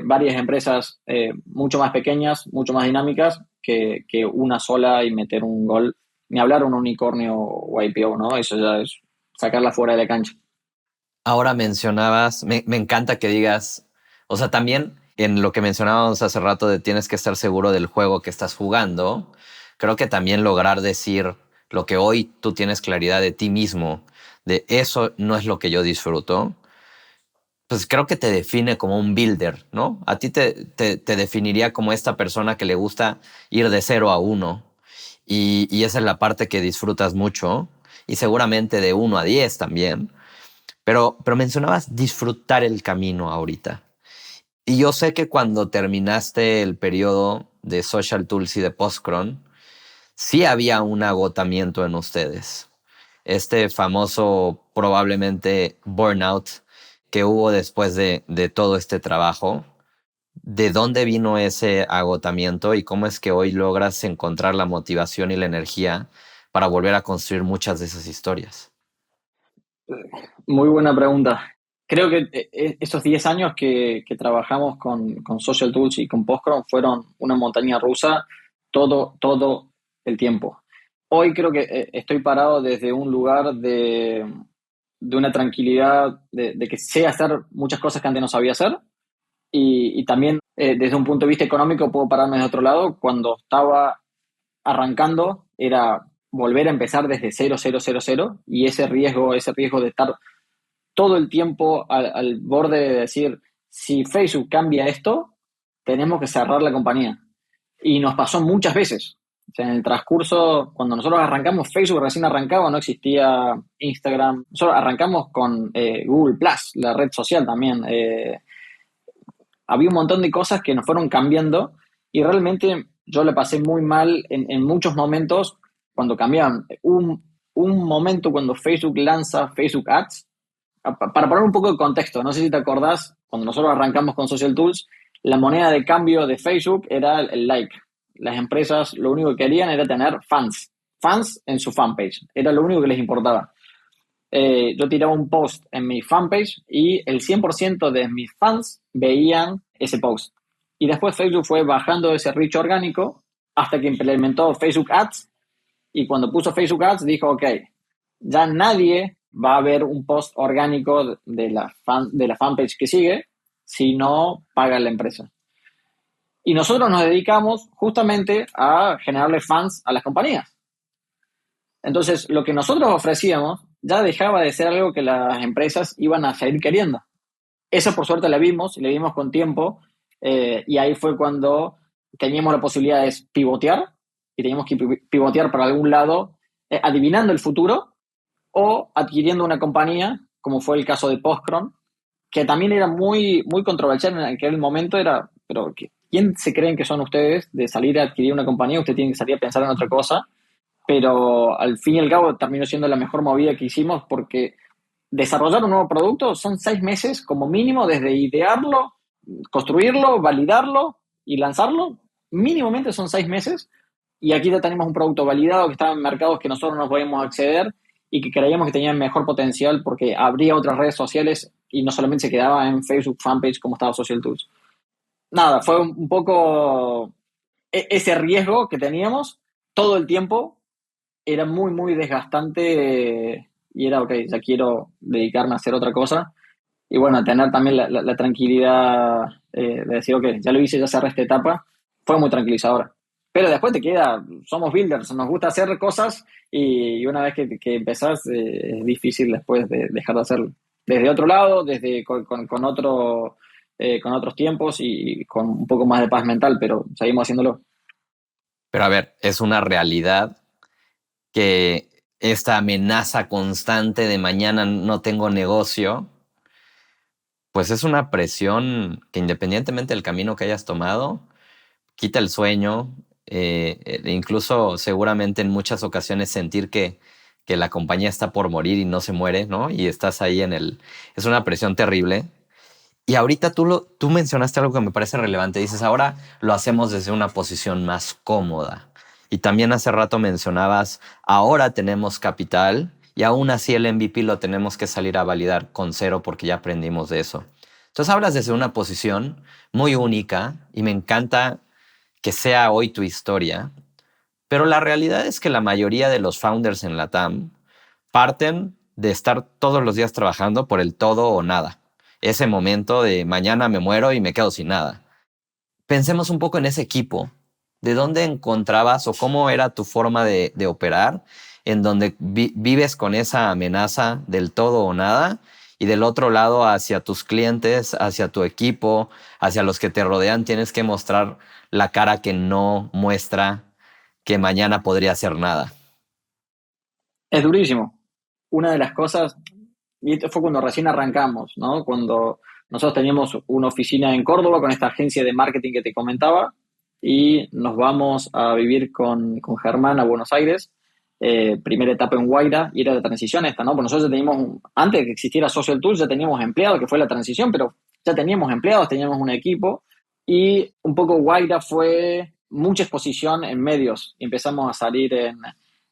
varias empresas mucho más pequeñas, mucho más dinámicas que una sola y meter un gol. Ni hablar un unicornio o IPO, ¿no? Eso ya es sacarla fuera de la cancha. ahora mencionabas, me encanta que digas, o sea, también en lo que mencionábamos hace rato de tienes que estar seguro del juego que estás jugando, creo que también lograr decir lo que hoy tú tienes claridad de ti mismo, de eso no es lo que yo disfruto, pues creo que te define como un builder, ¿no? A ti te definiría como esta persona que le gusta ir de 0 a 1 y esa es la parte que disfrutas mucho y seguramente de 1 a 10 también. Pero mencionabas disfrutar el camino ahorita. Y yo sé que cuando terminaste el periodo de Social Tools y de Postcron, sí había un agotamiento en ustedes. Este famoso, probablemente, burnout que hubo después de todo este trabajo. ¿De dónde vino ese agotamiento y cómo es que hoy logras encontrar la motivación y la energía para volver a construir muchas de esas historias? Muy buena pregunta. Creo que esos 10 años que trabajamos con Social Tools y con Postcron fueron una montaña rusa todo el tiempo. Hoy creo que estoy parado desde un lugar de una tranquilidad, de que sé hacer muchas cosas que antes no sabía hacer y también desde un punto de vista económico puedo pararme de otro lado. Cuando estaba arrancando era volver a empezar desde cero, cero, cero, cero y ese riesgo de estar todo el tiempo al borde de decir, si Facebook cambia esto, tenemos que cerrar la compañía. Y nos pasó muchas veces. O sea, en el transcurso, cuando nosotros arrancamos, Facebook recién arrancaba, no existía Instagram. Nosotros arrancamos con Google Plus, la red social también. Había un montón de cosas que nos fueron cambiando y realmente yo le pasé muy mal en muchos momentos cuando cambiaban. Un momento cuando Facebook lanza Facebook Ads, para poner un poco de contexto, no sé si te acordás, cuando nosotros arrancamos con Social Tools, la moneda de cambio de Facebook era el like. Las empresas lo único que querían era tener fans en su fanpage. Era lo único que les importaba. Yo tiraba un post en mi fanpage y el 100% de mis fans veían ese post. Y después Facebook fue bajando ese reach orgánico hasta que implementó Facebook Ads y cuando puso Facebook Ads dijo, ok, ya nadie va a ver un post orgánico de la fanpage que sigue si no paga la empresa. Y nosotros nos dedicamos justamente a generarle fans a las compañías. Entonces, lo que nosotros ofrecíamos ya dejaba de ser algo que las empresas iban a seguir queriendo. Eso por suerte la vimos, y le vimos con tiempo, y ahí fue cuando teníamos la posibilidad de pivotear, y teníamos que pivotear para algún lado, adivinando el futuro, o adquiriendo una compañía, como fue el caso de Postcron, que también era muy controversial en aquel momento, era, pero ¿quién se creen que son ustedes de salir a adquirir una compañía? Usted tiene que salir a pensar en otra cosa, pero al fin y al cabo terminó siendo la mejor movida que hicimos porque desarrollar un nuevo producto son 6 meses como mínimo desde idearlo, construirlo, validarlo y lanzarlo. Mínimamente son 6 meses y aquí ya tenemos un producto validado que estaba en mercados que nosotros no podíamos acceder y que creíamos que tenían mejor potencial porque habría otras redes sociales y no solamente se quedaba en Facebook Fanpage como estaba Social Tools. Nada, fue un poco ese riesgo que teníamos todo el tiempo era muy desgastante y era, ok, ya quiero dedicarme a hacer otra cosa. Y bueno, tener también la tranquilidad de decir, ok, ya lo hice, ya cerré esta etapa, fue muy tranquilizadora. Pero después te queda, somos builders, nos gusta hacer cosas y una vez que empezás es difícil después de dejar de hacerlo. Desde otro lado, desde con otros tiempos y con un poco más de paz mental, pero seguimos haciéndolo. Pero a ver, es una realidad que esta amenaza constante de mañana no tengo negocio, pues es una presión que independientemente del camino que hayas tomado, quita el sueño, incluso seguramente en muchas ocasiones sentir que la compañía está por morir y no se muere, ¿no? Y estás ahí en el... Es una presión terrible. Y ahorita tú mencionaste algo que me parece relevante. Dices, ahora lo hacemos desde una posición más cómoda. Y también hace rato mencionabas, ahora tenemos capital y aún así el MVP lo tenemos que salir a validar con cero porque ya aprendimos de eso. Entonces hablas desde una posición muy única y me encanta que sea hoy tu historia, pero la realidad es que la mayoría de los founders en LATAM parten de estar todos los días trabajando por el todo o nada. Ese momento de mañana me muero y me quedo sin nada. Pensemos un poco en ese equipo. ¿De dónde encontrabas o cómo era tu forma de operar en donde vives con esa amenaza del todo o nada y del otro lado hacia tus clientes, hacia tu equipo, hacia los que te rodean, tienes que mostrar la cara que no muestra que mañana podría hacer nada. Es durísimo. Una de las cosas, y esto fue cuando recién arrancamos, ¿no? Cuando nosotros teníamos una oficina en Córdoba con esta agencia de marketing que te comentaba y nos vamos a vivir con Germán a Buenos Aires, primera etapa en Guaira, y era la transición esta, ¿no? Pues nosotros ya teníamos, antes de que existiera Social Tools, ya teníamos empleados, que fue la transición, pero ya teníamos empleados, teníamos un equipo, y un poco Guaira fue mucha exposición en medios. Empezamos a salir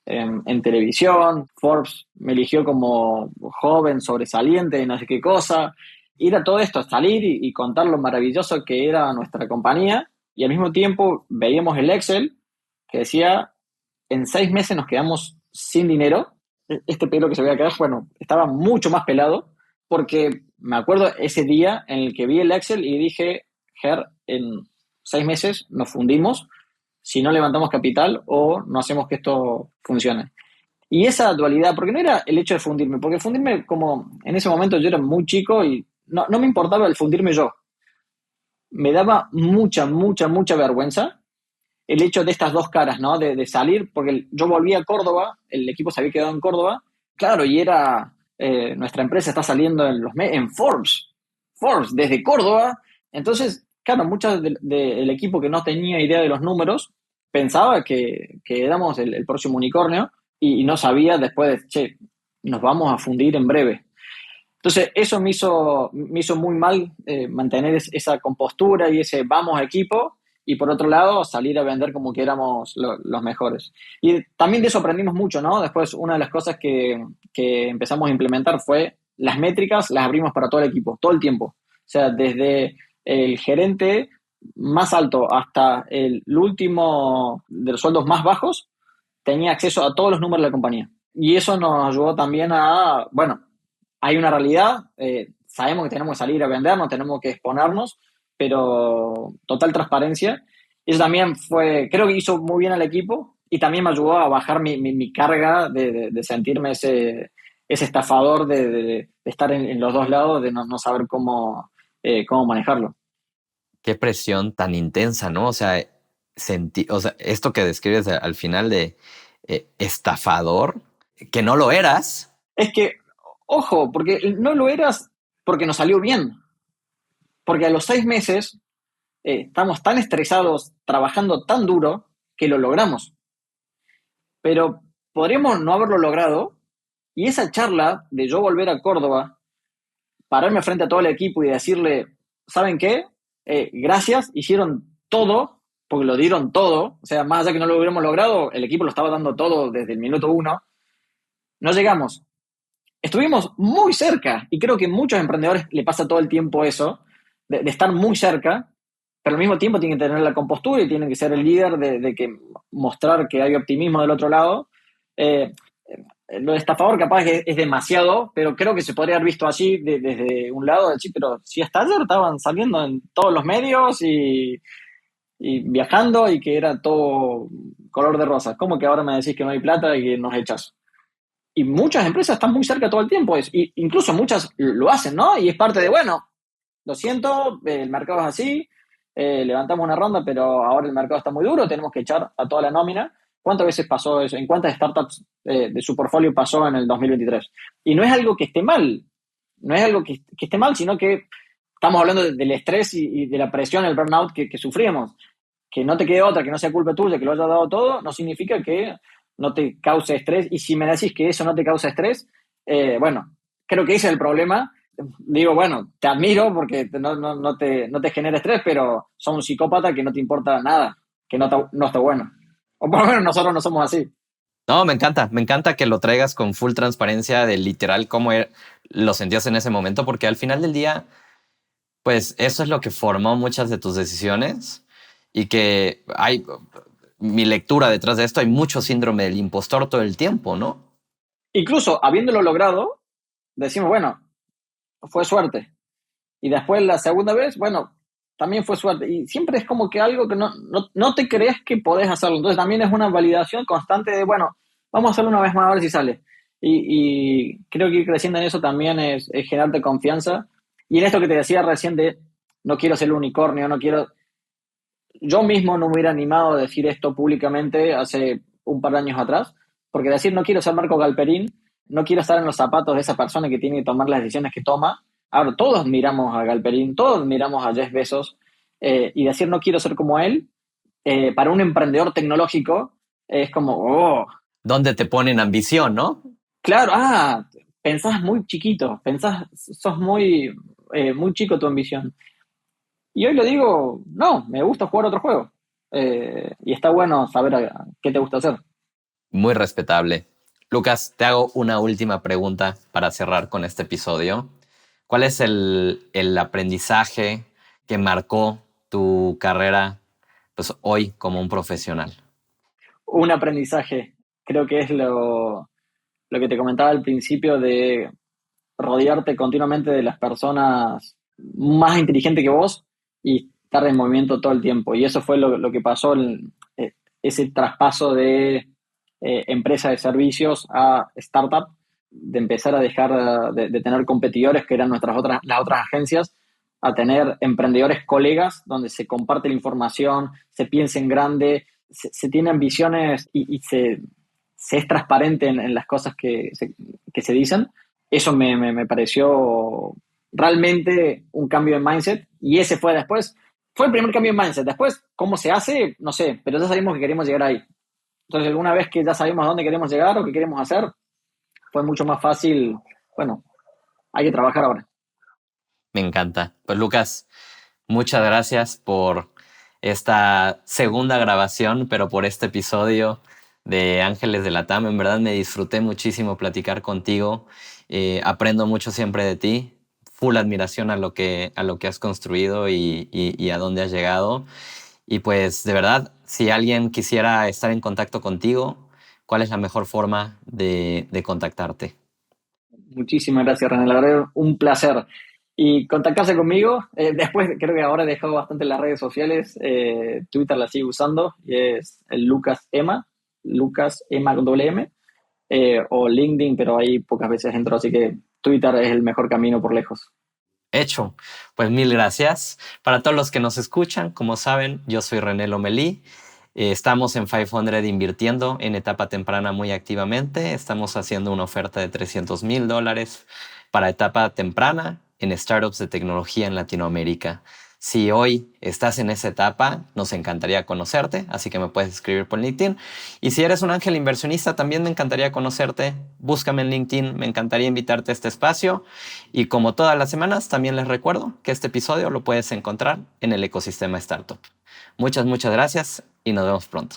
en televisión, Forbes me eligió como joven sobresaliente y no sé qué cosa. Y era todo esto, salir y contar lo maravilloso que era nuestra compañía, y al mismo tiempo veíamos el Excel que decía, en 6 meses nos quedamos sin dinero. Este pelo que se veía acá, bueno, estaba mucho más pelado, porque me acuerdo ese día en el que vi el Excel y dije, Ger, en 6 meses nos fundimos si no levantamos capital o no hacemos que esto funcione. Y esa dualidad, porque no era el hecho de fundirme, porque fundirme, como en ese momento yo era muy chico y no me importaba el fundirme yo. Me daba mucha vergüenza el hecho de estas dos caras, ¿no? De salir, porque yo volví a Córdoba, el equipo se había quedado en Córdoba, claro, y era, nuestra empresa está saliendo en Forbes, desde Córdoba. Entonces, claro, mucho del equipo que no tenía idea de los números pensaba que éramos el próximo unicornio y no sabía después de, che, nos vamos a fundir en breve. Entonces, eso me hizo muy mal, mantener esa compostura y ese vamos equipo, y por otro lado, salir a vender como que éramos los mejores. Y también de eso aprendimos mucho, ¿no? Después, una de las cosas que empezamos a implementar fue las métricas, las abrimos para todo el equipo, todo el tiempo. O sea, desde el gerente más alto hasta el último de los sueldos más bajos, tenía acceso a todos los números de la compañía. Y eso nos ayudó también a, bueno, hay una realidad, sabemos que tenemos que salir a vender, no tenemos que exponernos, pero total transparencia. Eso también fue, creo que hizo muy bien al equipo y también me ayudó a bajar mi carga de sentirme ese estafador de estar en los dos lados, de no saber cómo manejarlo. Qué presión tan intensa, ¿no? O sea, esto que describes al final de estafador, que no lo eras. Es que, ojo, porque no lo eras porque nos salió bien. Porque a los 6 meses estamos tan estresados, trabajando tan duro, que lo logramos. Pero podríamos no haberlo logrado, y esa charla de yo volver a Córdoba, pararme frente a todo el equipo y decirle, ¿saben qué? Gracias, hicieron todo, porque lo dieron todo. O sea, más allá que no lo hubiéramos logrado, el equipo lo estaba dando todo desde el minuto 1. No llegamos. Estuvimos muy cerca, y creo que a muchos emprendedores le pasa todo el tiempo eso, de estar muy cerca, pero al mismo tiempo tienen que tener la compostura y tienen que ser el líder de que mostrar que hay optimismo del otro lado. Lo de estafador capaz es demasiado, pero creo que se podría haber visto así desde un lado, sí, pero si hasta ayer estaban saliendo en todos los medios y viajando y que era todo color de rosa. ¿Cómo que ahora me decís que no hay plata y que nos echas? Y muchas empresas están muy cerca todo el tiempo, incluso muchas lo hacen, ¿no? Y es parte de, bueno, lo siento, el mercado es así, levantamos una ronda, pero ahora el mercado está muy duro, tenemos que echar a toda la nómina. ¿Cuántas veces pasó eso? ¿En cuántas startups de su portfolio pasó en el 2023? Y no es algo que esté mal, no es algo que esté mal, sino que estamos hablando del estrés y de la presión, el burnout que sufrimos. Que no te quede otra, que no sea culpa tuya, que lo hayas dado todo, no significa que no te cause estrés. Y si me decís que eso no te causa estrés, bueno, creo que ese es el problema. Digo, bueno, te admiro porque no te genera estrés, pero sos un psicópata que no te importa nada, que no está bueno. O por lo menos nosotros no somos así. No, me encanta que lo traigas con full transparencia de literal cómo lo sentías en ese momento, porque al final del día, pues eso es lo que formó muchas de tus decisiones, y que hay, mi lectura detrás de esto, hay mucho síndrome del impostor todo el tiempo, ¿no? Incluso habiéndolo logrado, decimos, bueno, fue suerte. Y después la segunda vez, bueno, también fue suerte. Y siempre es como que algo que no te crees que podés hacerlo. Entonces también es una validación constante de, bueno, vamos a hacerlo una vez más a ver si sale. Y creo que ir creciendo en eso también es generarte confianza. Y en esto que te decía recién de no quiero ser el unicornio, no quiero... Yo mismo no me hubiera animado a decir esto públicamente hace un par de años atrás, porque decir no quiero ser Marco Galperín, no quiero estar en los zapatos de esa persona que tiene que tomar las decisiones que toma. Ahora, todos miramos a Galperín, todos miramos a Jeff Bezos, y decir no quiero ser como él, para un emprendedor tecnológico es como, oh, ¿Dónde te ponen ambición, no? claro, pensás muy chiquito, sos muy chico tu ambición. Y hoy lo digo, no, me gusta jugar otro juego. Y está bueno saber qué te gusta hacer. Muy respetable. Lucas, te hago una última pregunta para cerrar con este episodio. ¿Cuál es el aprendizaje que marcó tu carrera, pues, hoy como un profesional? Un aprendizaje, creo que es lo que te comentaba al principio de rodearte continuamente de las personas más inteligentes que vos y estar en movimiento todo el tiempo. Y eso fue lo que pasó, ese traspaso de empresa de servicios a startup, de empezar a dejar de tener competidores que eran las otras agencias, a tener emprendedores colegas donde se comparte la información, se piensa en grande, se tiene ambiciones y se es transparente en las cosas que se dicen. Eso me pareció realmente un cambio de mindset y ese fue después. Fue el primer cambio de mindset. Después, ¿cómo se hace? No sé, pero ya sabemos que queremos llegar ahí. Entonces, alguna vez que ya sabemos a dónde queremos llegar o qué queremos hacer, fue mucho más fácil. Bueno, hay que trabajar ahora. Me encanta. Pues Lucas, muchas gracias por esta segunda grabación, pero por este episodio de Ángeles de la TAM. En verdad me disfruté muchísimo platicar contigo. Aprendo mucho siempre de ti. Full admiración a lo que has construido y a dónde has llegado. Y pues de verdad, si alguien quisiera estar en contacto contigo, ¿cuál es la mejor forma de contactarte? Muchísimas gracias, René. La verdad, un placer. Y contactarse conmigo. Después, creo que ahora he dejado bastante las redes sociales. Twitter la sigo usando y es el Lucas Ema con doble M. O LinkedIn, pero ahí pocas veces entro, así que Twitter es el mejor camino por lejos. Hecho. Pues mil gracias. Para todos los que nos escuchan, como saben, yo soy René Lomelí. Estamos en 500 invirtiendo en etapa temprana muy activamente. Estamos haciendo una oferta de $300,000 para etapa temprana en startups de tecnología en Latinoamérica. Si hoy estás en esa etapa, nos encantaría conocerte, así que me puedes escribir por LinkedIn. Y si eres un ángel inversionista, también me encantaría conocerte. Búscame en LinkedIn, me encantaría invitarte a este espacio. Y como todas las semanas, también les recuerdo que este episodio lo puedes encontrar en el ecosistema Startup. Muchas gracias y nos vemos pronto.